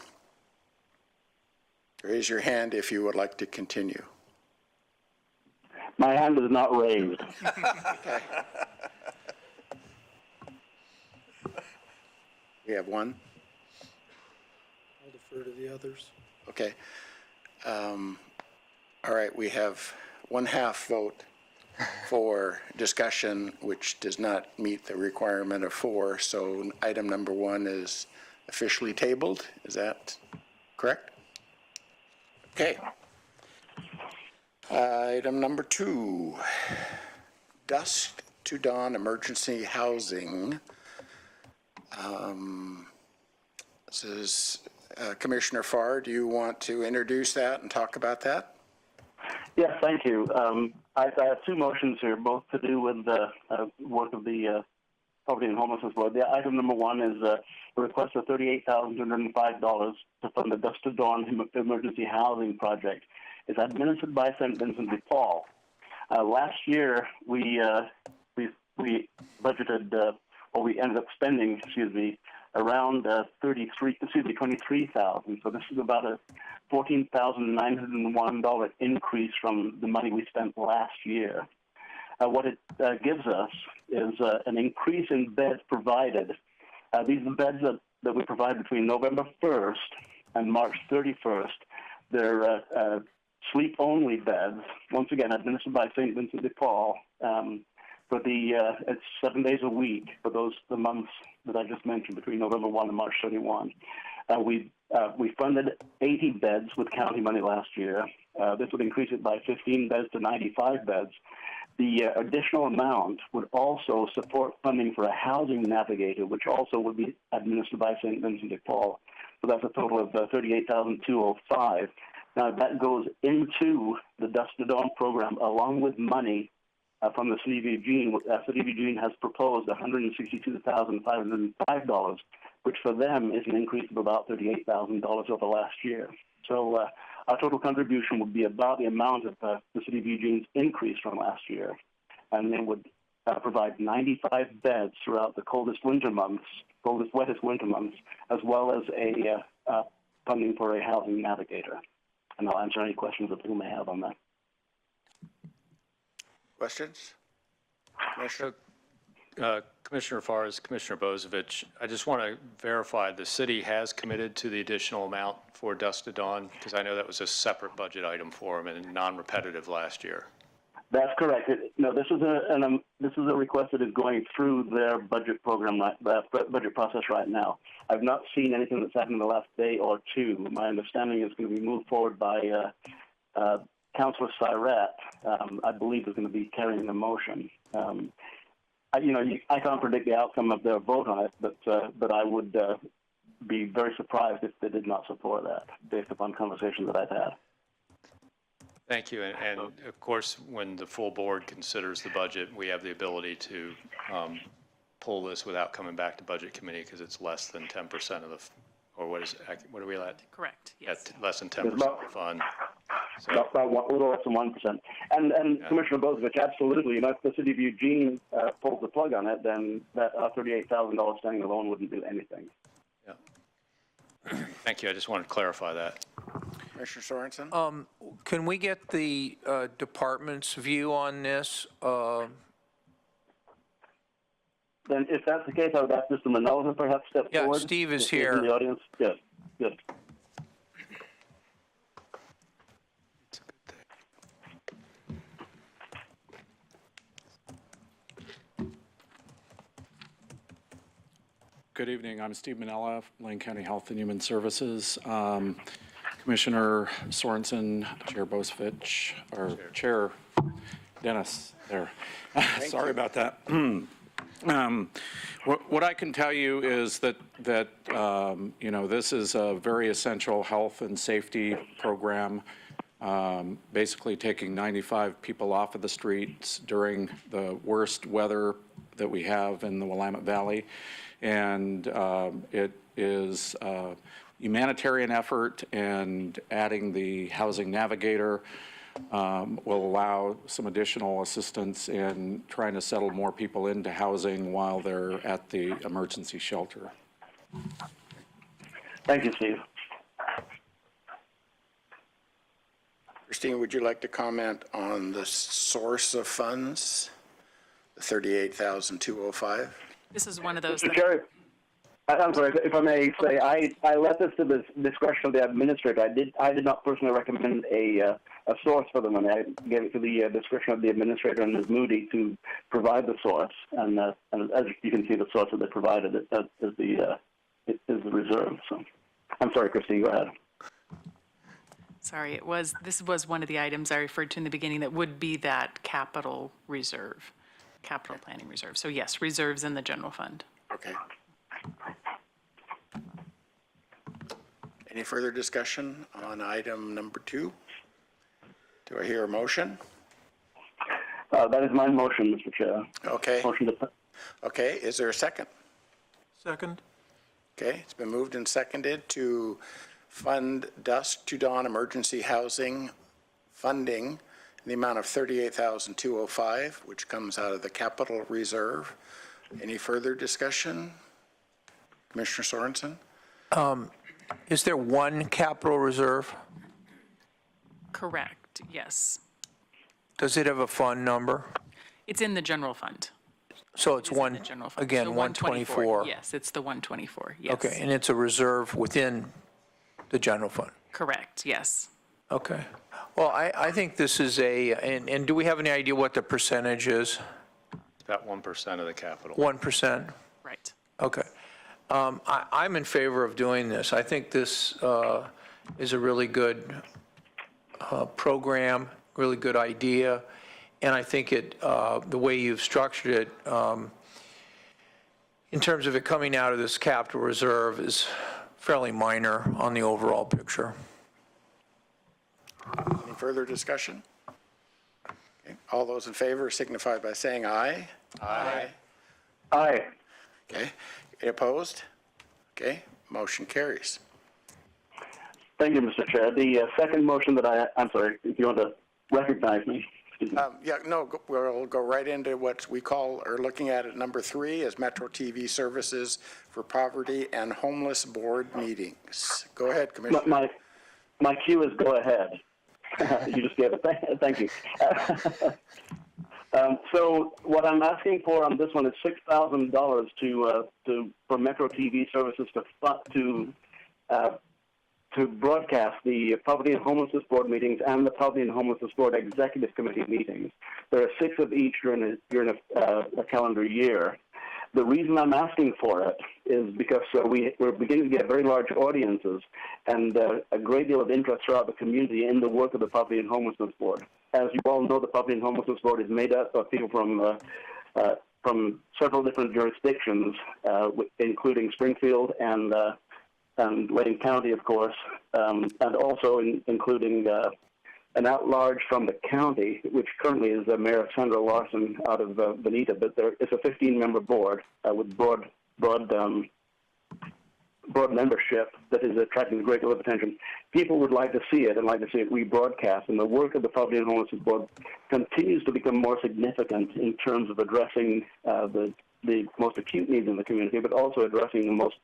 Raise your hand if you would like to continue. My hand is not raised. We have 1? I'll defer to the others. Okay. All right, we have 1/2 vote for discussion, which does not meet the requirement of 4. So item number 1 is officially tabled. Is that correct? Okay. Item number 2, dusk to dawn emergency housing. This is Commissioner Farr. Do you want to introduce that and talk about that? Yes, thank you. I have 2 motions here, both to do with the work of the Poverty and Homelessness Board. The item number 1 is a request of $38,205 to fund the Dusk to Dawn Emergency Housing Project. It's administered by St. Vincent de Paul. Last year, we budgeted, or we ended up spending, around 23,000. So this is about a $14,901 increase from the money we spent last year. What it gives us is an increase in beds provided. These are beds that we provide between November 1st and March 31st. They're sleep-only beds, once again administered by St. Vincent de Paul. It's 7 days a week for the months that I just mentioned, between November 1 and March 31. We funded 80 beds with county money last year. This would increase it by 15 beds to 95 beds. The additional amount would also support funding for a housing navigator, which also would be administered by St. Vincent de Paul. So that's a total of $38,205. Now that goes into the Dusk to Dawn program along with money from the City of Eugene. City of Eugene has proposed $162,505, which for them is an increase of about $38,000 over last year. So our total contribution would be about the amount of the City of Eugene's increase from last year, and they would provide 95 beds throughout the wettest winter months, as well as a funding for a housing navigator. And I'll answer any questions that people may have on that. Questions? Commissioner? Commissioner Farr, Commissioner Bozovich, I just want to verify the city has committed to the additional amount for Dusk to Dawn, because I know that was a separate budget item for them and non-repetitive last year. That's correct. This is a request that is going through their budget program, budget process right now. I've not seen anything that's happened in the last day or 2. My understanding is going to be moved forward by Councilor Siret. I believe is going to be carrying the motion. I can't predict the outcome of their vote on it, but I would be very surprised if they did not support that, based upon conversations that I've had. Thank you. And of course, when the full board considers the budget, we have the ability to pull this without coming back to budget committee because it's less than 10% of the, or what are we at? Correct, yes. Less than 10% of the fund. about a little less than 1%. And Commissioner Bozevich, absolutely. If the city of Eugene pulls the plug on it, then that $38,000 standing alone wouldn't do anything. Yeah. Thank you. I just wanted to clarify that. Commissioner Sorensen? Can we get the department's view on this? Then if that's the case, I would ask Mr. Manella to perhaps step Yeah, forward. Steve is In here. the audience. Yes, yes. Good evening. I'm Steve Manella, Lane County Health and Human Services. Commissioner Sorensen, Chair Bozevich, or Chair Dennis there. Sorry about that. What I can tell you is that this is a very essential health and safety program, basically taking 95 people off of the streets during the worst weather that we have in the Willamette Valley. And it is a humanitarian effort, and adding the housing navigator will allow some additional assistance in trying to settle more people into housing while they're at the emergency shelter. Thank you, Steve. Christine, would you like to comment on the source of funds, the $38,205? This is one of those Mr. that Chair, I'm sorry, if I may say, I left this to the discretion of the administrator. I did not personally recommend a source for the money. I gave it to the discretion of the administrator and Ms. Moody to provide the source. And as you can see, the source that they provided is the reserve. So, I'm sorry, Christine, go ahead. Sorry, this was one of the items I referred to in the beginning that would be that capital reserve, capital planning reserve. So yes, reserves in the general fund. Okay. Any further discussion on item number 2? Do I hear a motion? That is my motion, Mr. Chair. Okay. Motion to, Okay, is there a second? Second? Okay, it's been moved and seconded to fund dusk to dawn emergency housing funding in the amount of $38,205, which comes out of the capital reserve. Any further discussion? Commissioner Sorensen? Is there one capital reserve? Correct, yes. Does it have a fund number? It's in the general fund. So it's It's in one, the general fund. again, So 124? Yes, it's the 124, yes. Okay, and it's a reserve within the general fund? Correct, yes. Okay. Well, I think this is and do we have any idea what the percentage is? About 1% of the capital. 1%? Right. Okay. I'm in favor of doing this. I think this is a really good program, really good idea, and I think the way you've structured it, in terms of it coming out of this capital reserve, is fairly minor on the overall picture. Any further discussion? Okay. All those in favor signify by saying aye. Aye. aye. Okay. Any opposed? Okay, motion carries. Thank you, Mr. Chair. The second motion that I'm sorry, if you want to recognize me. We'll go right into what we are looking at number 3 as Metro TV Services for Poverty and Homeless Board Meetings. Go ahead, Commissioner. My cue is go ahead. You just gave it. Thank you. So what I'm asking for on this one is $6,000 for Metro TV Services to broadcast the Poverty and Homelessness Board meetings and the Poverty and Homelessness Board Executive Committee meetings. There are 6 of each during a calendar year. The reason I'm asking for it is because we're beginning to get very large audiences and a great deal of interest throughout the community in the work of the Poverty and Homelessness Board. As you all know, the Poverty and Homelessness Board is made up of people from several different jurisdictions, including Springfield and Lane County, of course, and also including an at-large from the county, which currently is Mayor Sandra Larson out of Bonita, but it's a 15-member board with broad broad membership that is attracting a great deal of attention. People would like to see it and like to see it rebroadcast, and the work of the Poverty and Homelessness Board continues to become more significant in terms of addressing the most acute needs in the community, but also addressing the most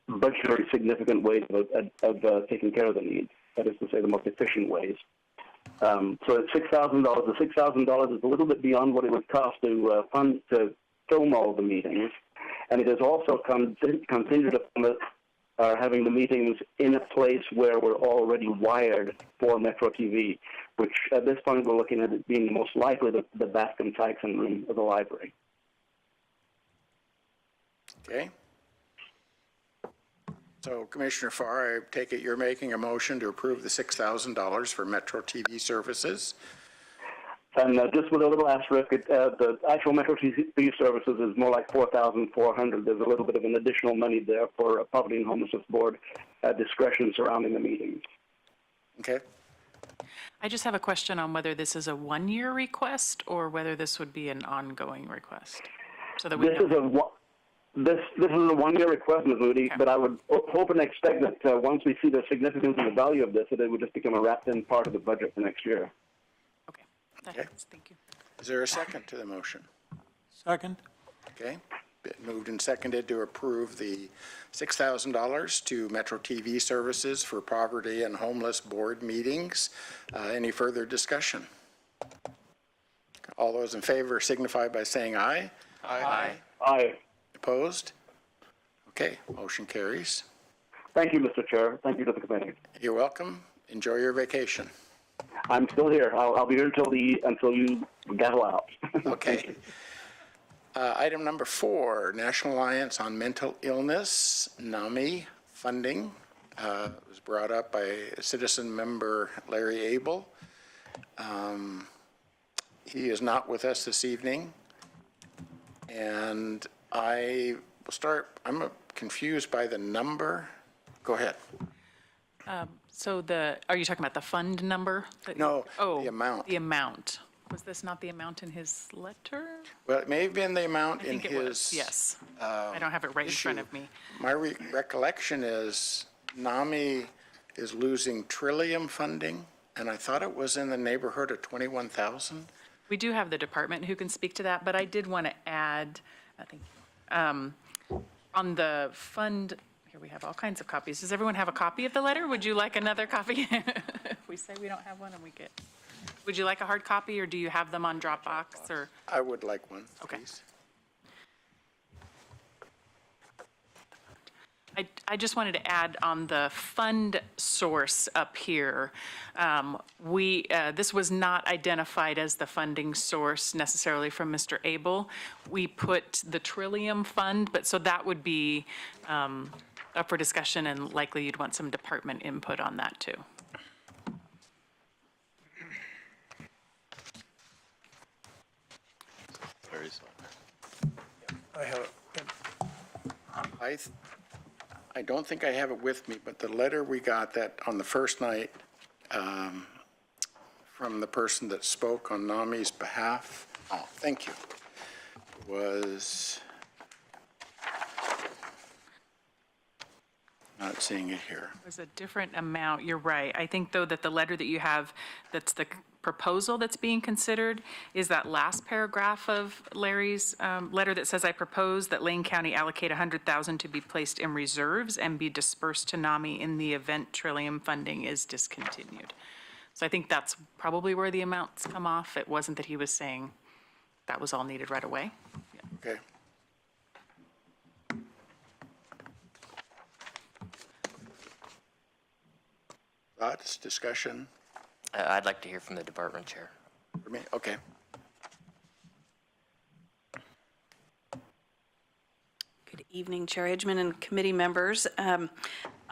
budgetary significant ways of taking care of the needs. That is to say, the most efficient ways. So at $6,000, the $6,000 is a little bit beyond what it would cost to film all the meetings, and it is also contingent upon having the meetings in a place where we're already wired for Metro TV, which at this point we're looking at it being most likely the Bascom-Tyson room of the library. Okay. So Commissioner Farr, I take it you're making a motion to approve the $6,000 for Metro TV services. And just with a little asterisk, the actual Metro TV services is more like $4,400. There's a little bit of an additional money there for a Poverty and Homelessness Board discretion surrounding the meetings. Okay. I just have a question on whether this is a one-year request or whether this would be an ongoing request, so that we know. This is a one-year request, Ms. Moody, but I would hope and expect that once we see the significance and the value of this, that it would just become a wrapped-in part of the budget for next year. Okay, that helps. Thank you. Is there a second to the motion? Second? Okay. Been moved and seconded to approve the $6,000 to Metro TV services for Poverty and Homeless Board meetings. Any further discussion? All those in favor signify by saying aye. Aye. Aye. Opposed? Okay, motion carries. Thank you, Mr. Chair. Thank you to the committee. You're welcome. Enjoy your vacation. I'm still here. I'll be here until you gavel out. Okay. Item number 4, National Alliance on Mental Illness, NAMI funding, was brought up by citizen member Larry Abel. He is not with us this evening, and I will start. I'm confused by the number. Go ahead. So are you talking about the fund number? No, the amount. The amount. Was this not the amount in his letter? Well, it may have been the amount in I think it was, his. yes. I don't have it right in front issue. of me. My recollection is NAMI is losing Trillium funding, and I thought it was in the neighborhood of 21,000. We do have the department who can speak to that, but I did want to add, I think, on the fund, here we have all kinds of copies. Does everyone have a copy of the letter? Would you like another copy? If we say we don't have one and we get, would you like a hard copy, or do you have them on Dropbox, or? I would like one, Okay. please. I just wanted to add on the fund source up here. This was not identified as the funding source necessarily from Mr. Abel. We put the Trillium Fund, but so that would be up for discussion, and likely you'd want some department input on that too. I have it. I don't think I have it with me, but the letter we got that on the first night from the person that spoke on NAMI's behalf, thank you, was, not seeing it here. It was a different amount, you're right. I think, though, that the letter that you have, that's the proposal that's being considered, is that last paragraph of Larry's letter that says, I propose that Lane County allocate $100,000 to be placed in reserves and be dispersed to NAMI in the event Trillium funding is discontinued. So I think that's probably where the amounts come off. It wasn't that he was saying that was all needed right away. Yeah. Okay. Thoughts, discussion I'd like to hear from the department chair. for me? Okay. Good evening, Chair Edgman and committee members.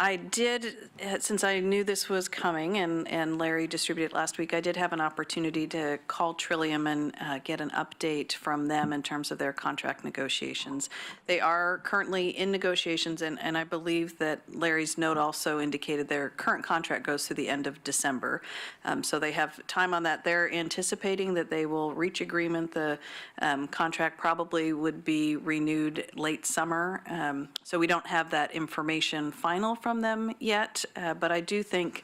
I did, since I knew this was coming and Larry distributed it last week, I did have an opportunity to call Trillium and get an update from them in terms of their contract negotiations. They are currently in negotiations, and I believe that Larry's note also indicated their current contract goes through the end of December. So they have time on that. They're anticipating that they will reach agreement. The contract probably would be renewed late summer. So we don't have that information final from them yet, but I do think,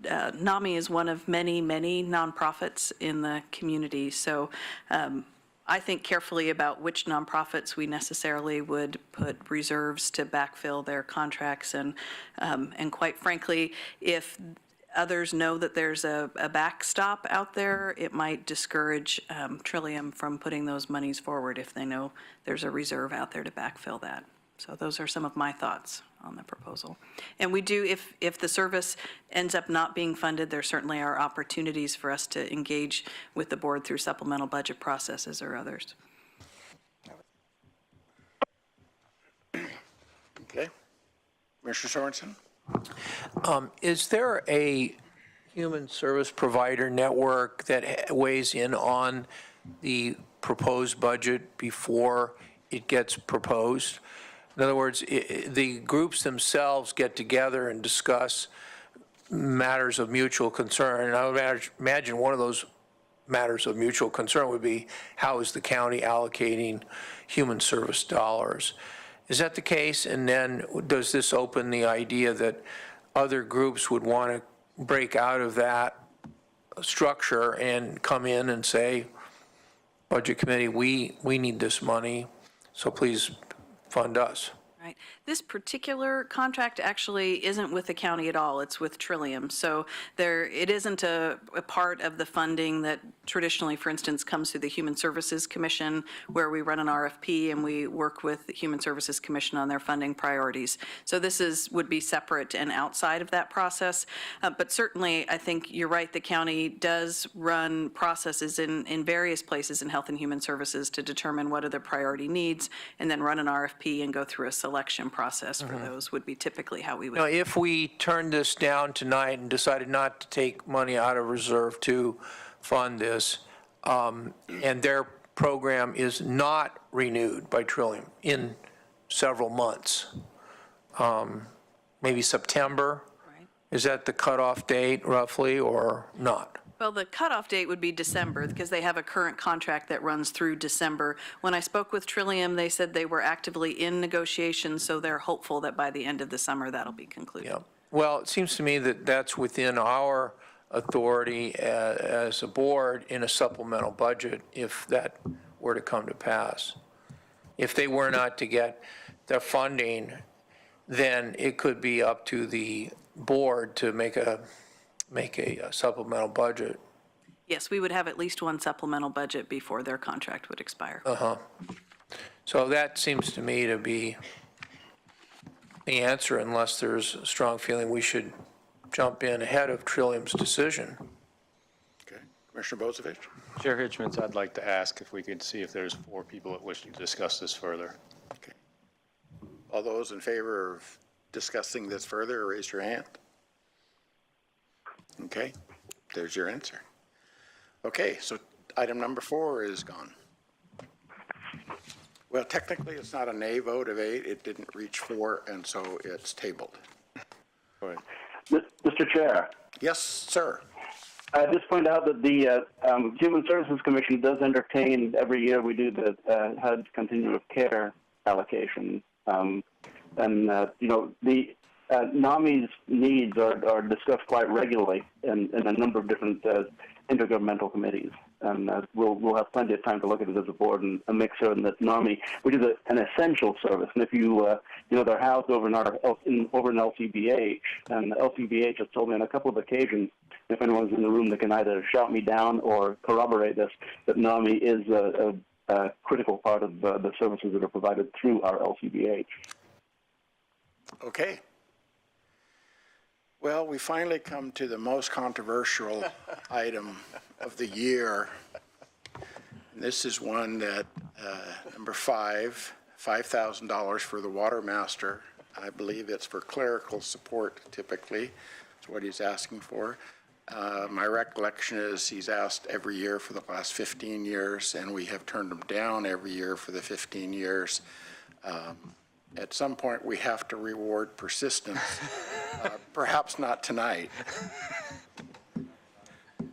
NAMI is one of many, many nonprofits in the community. So I think carefully about which nonprofits we necessarily would put reserves to backfill their contracts. And quite frankly, if others know that there's a backstop out there, it might discourage Trillium from putting those monies forward if they know there's a reserve out there to backfill that. So those are some of my thoughts on the proposal. And we do, if the service ends up not being funded, there certainly are opportunities for us to engage with the board through supplemental budget processes or others. Okay. Commissioner Sorensen? Is there a human service provider network that weighs in on the proposed budget before it gets proposed? In other words, the groups themselves get together and discuss matters of mutual concern. And I would imagine one of those matters of mutual concern would be, how is the county allocating human service dollars? Is that the case? And then does this open the idea that other groups would want to break out of that structure and come in and say, Budget Committee, we need this money, so please fund us? Right. This particular contract actually isn't with the county at all. It's with Trillium. So it isn't a part of the funding that traditionally, for instance, comes through the Human Services Commission, where we run an RFP and we work with the Human Services Commission on their funding priorities. So this would be separate and outside of that process. But certainly, I think you're right. The county does run processes in various places in health and human services to determine what are the priority needs, and then run an RFP and go through a selection process for those would be typically how we would. Now, if we turned this down tonight and decided not to take money out of reserve to fund this, and their program is not renewed by Trillium in several months, maybe September? Right. Is that the cutoff date roughly, or not? Well, the cutoff date would be December because they have a current contract that runs through December. When I spoke with Trillium, they said they were actively in negotiations, so they're hopeful that by the end of the summer that'll be concluded. Yeah. Well, it seems to me that that's within our authority as a board in a supplemental budget if that were to come to pass. If they were not to get their funding, then it could be up to the board to make a supplemental budget. Yes, we would have at least one supplemental budget before their contract would expire. So that seems to me to be the answer, unless there's a strong feeling we should jump in ahead of Trillium's decision. Okay. Commissioner Bozievich? Chair Hitchens, I'd like to ask if we could see if there's 4 people that wish to discuss this further. Okay. All those in favor of discussing this further, raise your hand. Okay, there's your answer. Okay, so item number 4 is gone. Well, technically, it's not a nay vote of 8. It didn't reach 4, and so it's tabled. Go ahead. Mr. Chair, Yes, sir. I just point out that the Human Services Commission does entertain every year. We do the HUD continuum of care allocation, the NAMI's needs are discussed quite regularly in a number of different intergovernmental committees. And we'll have plenty of time to look at it as a board and make sure that NAMI, which is an essential service, and if they're housed over in LCBH, and LCBH has told me on a couple of occasions, if anyone's in the room that can either shout me down or corroborate this, that NAMI is a critical part of the services that are provided through our LCBH. Okay. Well, we finally come to the most controversial item of the year. And this is one that, number 5, $5,000 for the water master I believe it's for clerical support typically, is what he's asking for. My recollection is he's asked every year for the last 15 years, and we have turned him down every year for the 15 years. At some point, we have to reward persistence, perhaps not tonight.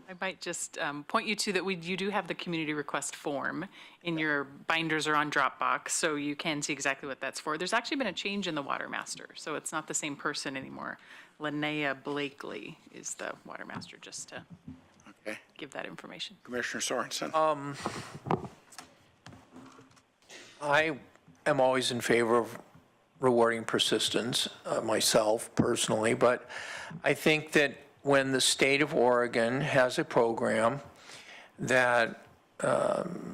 I might just point you to that you do have the community request form in your binders or on Dropbox, so you can see exactly what that's for. There's actually been a change in the water master, so it's not the same person anymore. Linnea Blakely is the water master, just to give that information. Commissioner Sorensen? I am always in favor of rewarding persistence, myself personally, but I think that when the state of Oregon has a program that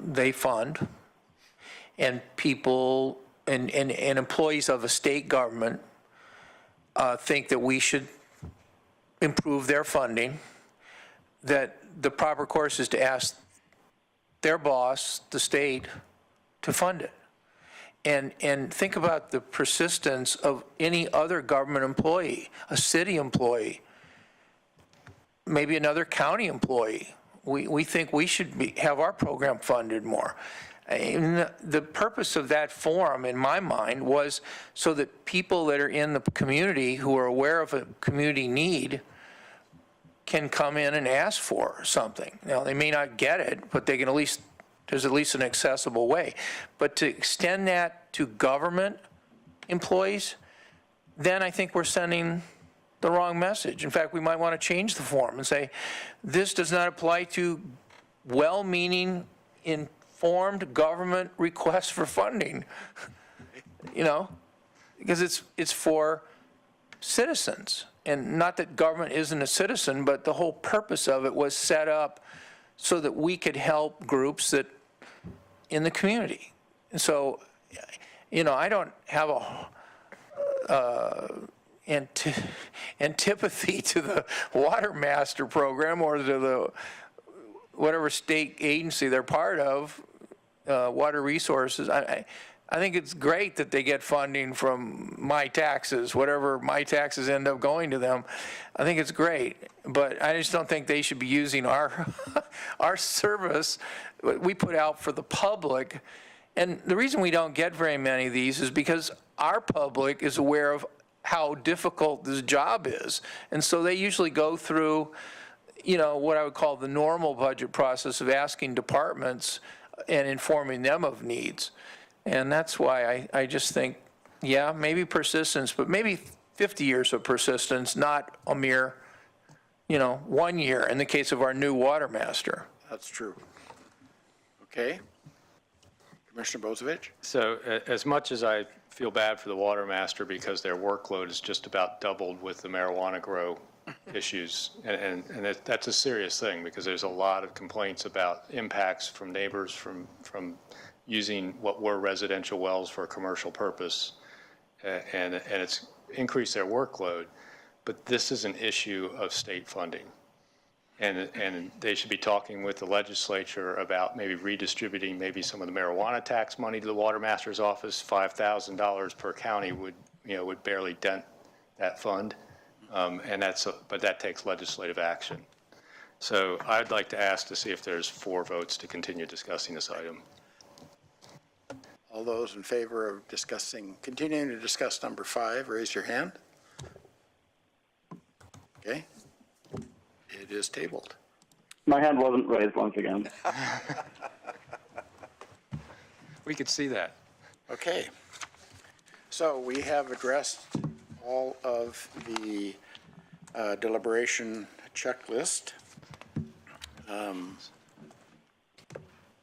they fund, and people and employees of a state government think that we should improve their funding, that the proper course is to ask their boss, the state, to fund it. And think about the persistence of any other government employee, a city employee, maybe another county employee. We think we should have our program funded more. And the purpose of that forum, in my mind, was so that people that are in the community who are aware of a community need can come in and ask for something. Now, they may not get it, but they can at least, there's at least an accessible way. But to extend that to government employees, then I think we're sending the wrong message. In fact, we might want to change the form and say, this does not apply to well-meaning, informed government requests for funding, because it's for citizens. And not that government isn't a citizen, but the whole purpose of it was set up so that we could help groups that in the community. And so, I don't have a antipathy to the Water Master program or to the whatever state agency they're part of, Water Resources. I think it's great that they get funding from my taxes, whatever my taxes end up going to them. I think it's great, but I just don't think they should be using our service we put out for the public. And the reason we don't get very many of these is because our public is aware of how difficult this job is. And so they usually go through, what I would call the normal budget process of asking departments and informing them of needs. And that's why I just think, yeah, maybe persistence, but maybe 50 years of persistence, not a mere, 1 year in the case of our new water master. That's true. Okay. Commissioner Bozievich? So as much as I feel bad for the water master because their workload is just about doubled with the marijuana grow issues, and that's a serious thing because there's a lot of complaints about impacts from neighbors from using what were residential wells for a commercial purpose, and it's increased their workload. But this is an issue of state funding. And they should be talking with the legislature about maybe redistributing maybe some of the marijuana tax money to the water master's office. $5,000 per county would barely dent that fund, but that takes legislative action. So I'd like to ask to see if there's 4 votes to continue discussing this item. All those in favor of continuing to discuss number 5, raise your hand. Okay. It is tabled. My hand wasn't raised once again. We could see that. Okay. So we have addressed all of the deliberation checklist.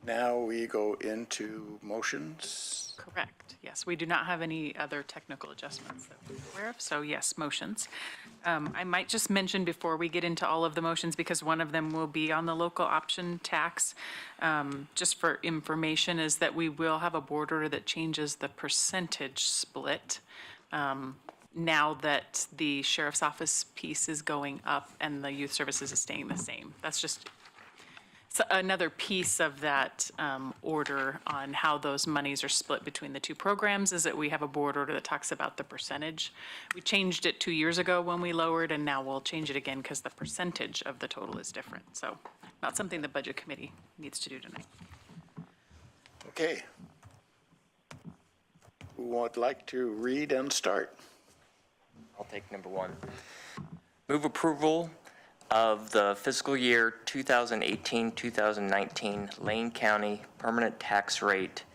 Now we go into motions. Correct, yes. We do not have any other technical adjustments that we're aware of, so yes, motions. I might just mention before we get into all of the motions, because one of them will be on the local option tax, just for information, is that we will have a board order that changes the percentage split now that the sheriff's office piece is going up and the youth services is staying the same. That's just another piece of that order on how those monies are split between the two programs is that we have a board order that talks about the percentage. We changed it 2 years ago when we lowered, and now we'll change it again because the percentage of the total is different. So not something the Budget Committee needs to do tonight. Okay. Who would like to read and start? I'll take number 1. Move approval of the fiscal year 2018-2019 Lane County permanent tax rate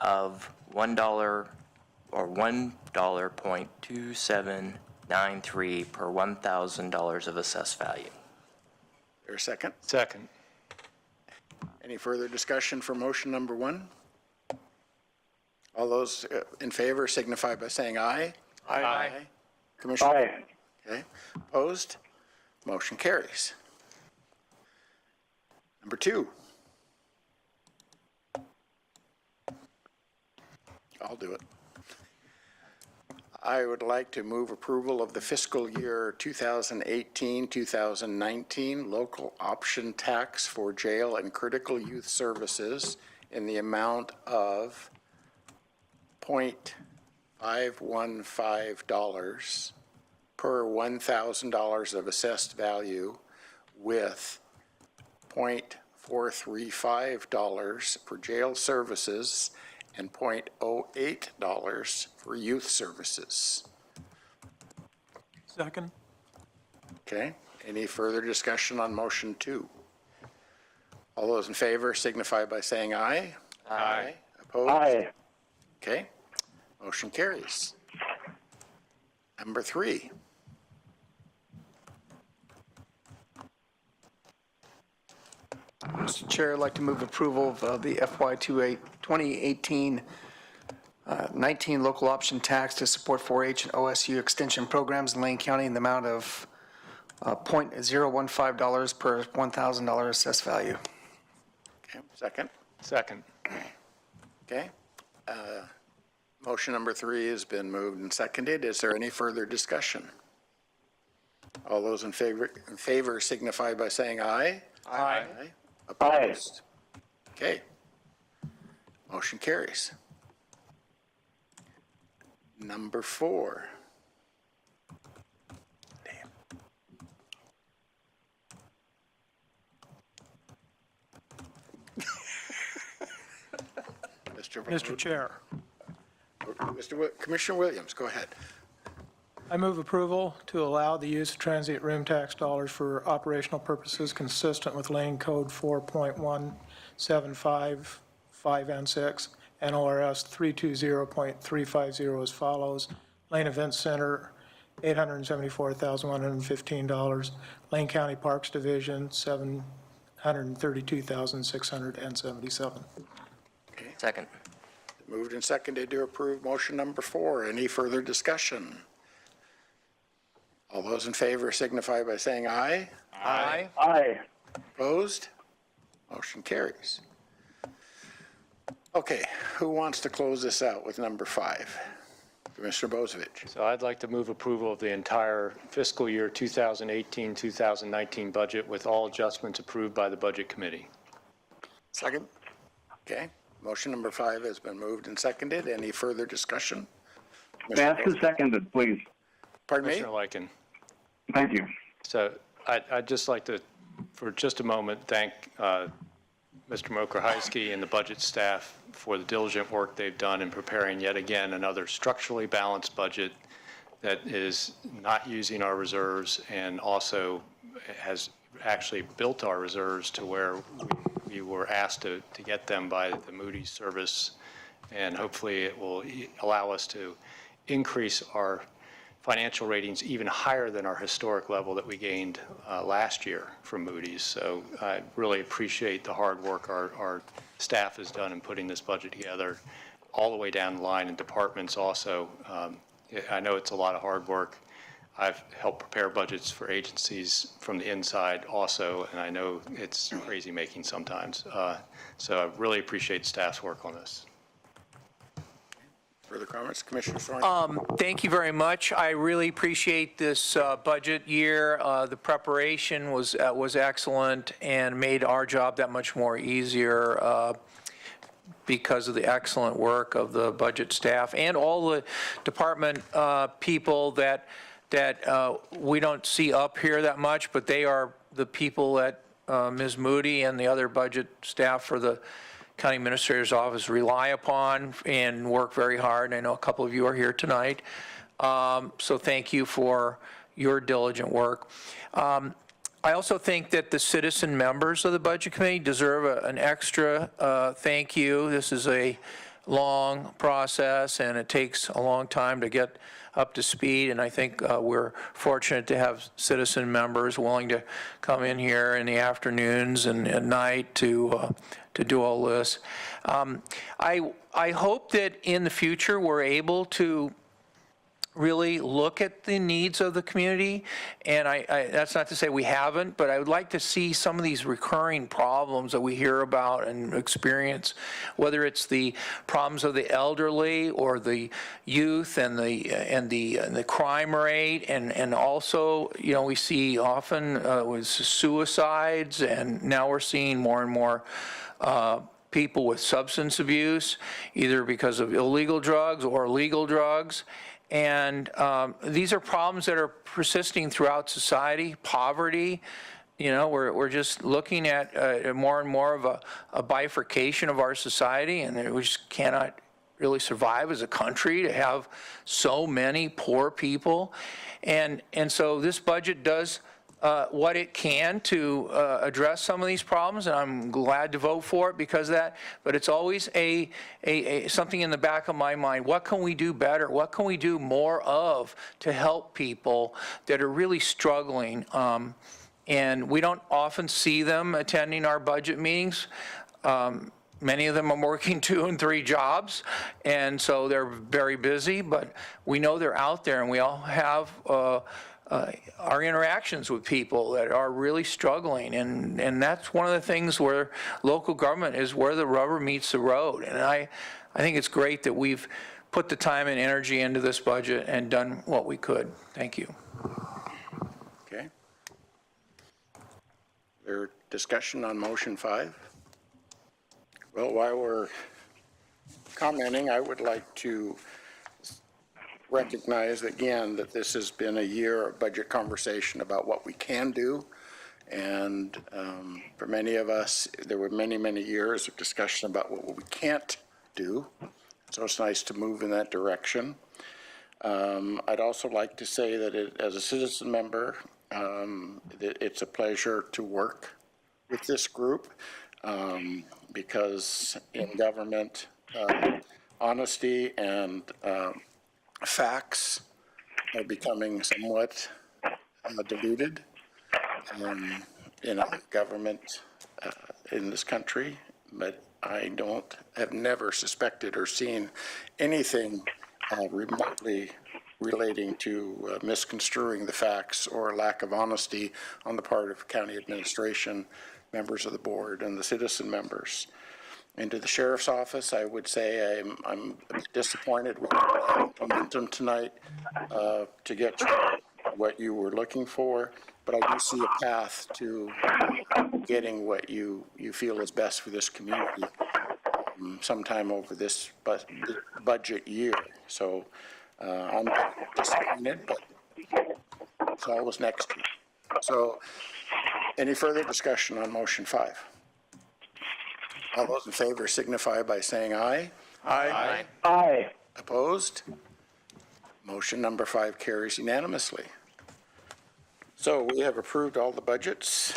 of $1 or $1.2793 per $1,000 of assessed value. There a second? Second. Any further discussion for motion number 1? All those in favor signify by saying aye. Aye. Commissioner? Aye. Okay. Opposed? Motion carries. Number 2. I'll do it. I would like to move approval of the fiscal year 2018-2019 local option tax for jail and critical youth services in the amount of $0.515 per $1,000 of assessed value, with $0.435 for jail services and $0.08 for youth services. Second? Okay, any further discussion on motion 2? All those in favor signify by saying aye. Aye. Opposed? Aye. Okay, motion carries. Number 3. Mr. Chair, I'd like to move approval of the FY 2018 19 local option tax to support 4-H and OSU extension programs in Lane County in the amount of $0.015 per $1,000 assessed value. Okay, second. Second. Okay. Motion number 3 has been moved and seconded. Is there any further discussion? All those in favor signify by saying aye. Aye. Opposed? Okay. Motion carries. Number 4. Damn. Mr. Chair, Commissioner Williams, go ahead. I move approval to allow the use of transient room tax dollars for operational purposes consistent with Lane Code 4.175 and 6, NORS 320.350 as follows. Lane Event Center, $874,115. Lane County Parks Division, $732,677. Second. Moved and seconded to approve motion number 4. Any further discussion? All those in favor signify by saying aye. Aye. Aye. Opposed? Motion carries. Okay, who wants to close this out with number 5? Commissioner Bozievich. So I'd like to move approval of the entire fiscal year 2018-2019 budget with all adjustments approved by the Budget Committee. Second. Okay, motion number 5 has been moved and seconded. Any further discussion? May I ask who seconded, please? Pardon me? Commissioner Lykin. Thank you. So I'd just like to, for just a moment, thank Mr. Mokrahysky and the budget staff for the diligent work they've done in preparing yet again another structurally balanced budget that is not using our reserves and also has actually built our reserves to where we were asked to get them by the Moody's service. And hopefully it will allow us to increase our financial ratings even higher than our historic level that we gained last year from Moody's. So I really appreciate the hard work our staff has done in putting this budget together, all the way down the line in departments also. I know it's a lot of hard work. I've helped prepare budgets for agencies from the inside also, and I know it's crazy making sometimes. So I really appreciate staff's work on this. Further comments, Commissioner Soren? Thank you very much. I really appreciate this budget year. The preparation was excellent and made our job that much more easier because of the excellent work of the budget staff and all the department people that we don't see up here that much, but they are the people that Ms. Moody and the other budget staff for the County Administrator's Office rely upon and work very hard. I know a couple of you are here tonight. So thank you for your diligent work. I also think that the citizen members of the Budget Committee deserve an extra thank you. This is a long process and it takes a long time to get up to speed, and I think we're fortunate to have citizen members willing to come in here in the afternoons and at night to do all this. I hope that in the future we're able to really look at the needs of the community, and that's not to say we haven't, but I would like to see some of these recurring problems that we hear about and experience, whether it's the problems of the elderly or the youth and the crime rate, and also, you know, we see often with suicides, and now we're seeing more and more people with substance abuse, either because of illegal drugs or legal drugs. And these are problems that are persisting throughout society. Poverty, you know, we're just looking at more and more of a bifurcation of our society, and we just cannot really survive as a country to have so many poor people. And so this budget does what it can to address some of these problems, and I'm glad to vote for it because of that. But it's always something in the back of my mind. What can we do better? What can we do more of to help people that are really struggling? And we don't often see them attending our budget meetings. Many of them are working 2 and 3 jobs, and so they're very busy, but we know they're out there, and we all have our interactions with people that are really struggling, and that's one of the things where local government is where the rubber meets the road. And I think it's great that we've put the time and energy into this budget and done what we could. Thank you. Okay. There discussion on motion 5? Well, while we're commenting, I would like to recognize again that this has been a year of budget conversation about what we can do. And for many of us, there were many, many years of discussion about what we can't do. So it's nice to move in that direction. I'd also like to say that as a citizen member, it's a pleasure to work with this group because in government, honesty and facts are becoming somewhat diluted in our government in this country, but I have never suspected or seen anything remotely relating to misconstruing the facts or lack of honesty on the part of county administration, members of the board, and the citizen members. And to the sheriff's office, I would say I'm disappointed with the momentum tonight to get what you were looking for, but I do see a path to getting what you feel is best for this community sometime over this budget year. So I'm disappointed, but it's always next year. So any further discussion on motion 5? All those in favor signify by saying aye. Aye. Aye. Opposed? Motion number 5 carries unanimously. So we have approved all the budgets.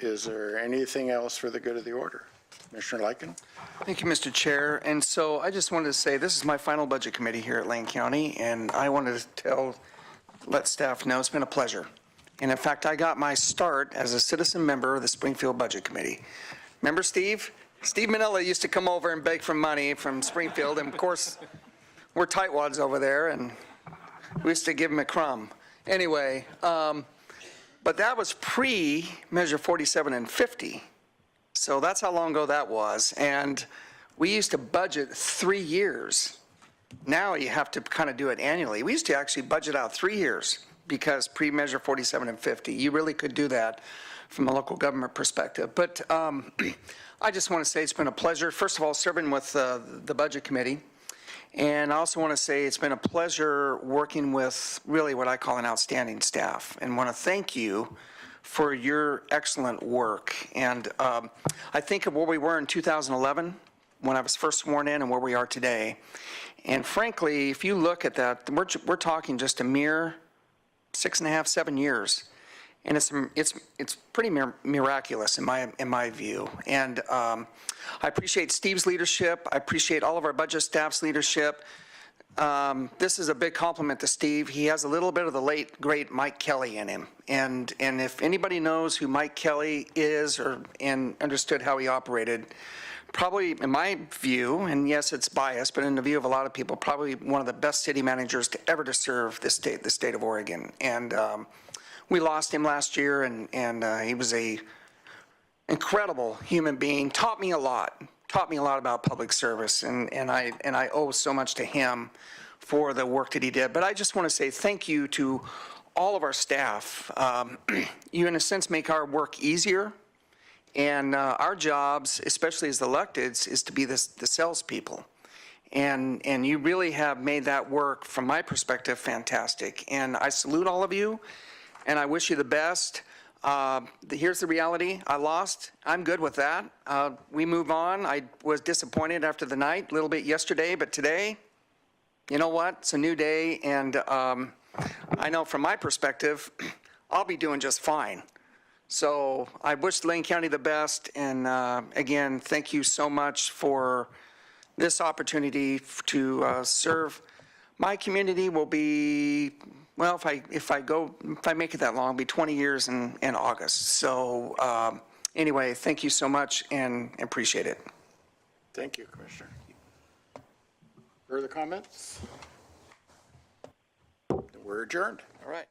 Is there anything else for the good of the order? Commissioner Lyken? Thank you, Mr. Chair. And so I just wanted to say this is my final budget committee here at Lane County, and I wanted to let staff know it's been a pleasure. And in fact, I got my start as a citizen member of the Springfield Budget Committee. Remember Steve? Steve Manella used to come over and beg for money from Springfield, and of course, we're tightwads over there, and we used to give him a crumb. Anyway, but that was pre-Measure 47 and 50. So that's how long ago that was. And We used to budget 3 years. Now you have to kind of do it annually. We used to actually budget out 3 years because pre-measure 47 and 50, you really could do that from a local government perspective. But I just want to say it's been a pleasure, first of all, serving with the Budget Committee. And I also want to say it's been a pleasure working with really what I call an outstanding staff, and want to thank you for your excellent work. And I think of where we were in 2011 when I was first sworn in and where we are today. And frankly, if you look at that, we're talking just a mere 6.5, 7 years. And it's pretty miraculous in my view. And I appreciate Steve's leadership. I appreciate all of our budget staff's leadership. This is a big compliment to Steve. He has a little bit of the late, great Mike Kelly in him. And if anybody knows who Mike Kelly is and understood how he operated, probably in my view, and yes, it's biased, but in the view of a lot of people, probably one of the best city managers to ever to serve the state of Oregon. And we lost him last year, and he was a incredible human being, taught me a lot about public service, and I owe so much to him for the work that he did. But I just want to say thank you to all of our staff. You, in a sense, make our work easier, and our jobs, especially as electeds, is to be the salespeople. And you really have made that work, from my perspective, fantastic. And I salute all of you, and I wish you the best. Here's the reality. I lost. I'm good with that. We move on. I was disappointed after the night, a little bit yesterday, but today, you know what? It's a new day, and I know from my perspective, I'll be doing just fine. So I wish Lane County the best, and again, thank you so much for this opportunity to serve. My community will be, well, if I make it that long, it'll be 20 years in August. So anyway, thank you so much and appreciate it. Thank you, Commissioner. Further comments? We're adjourned. All right.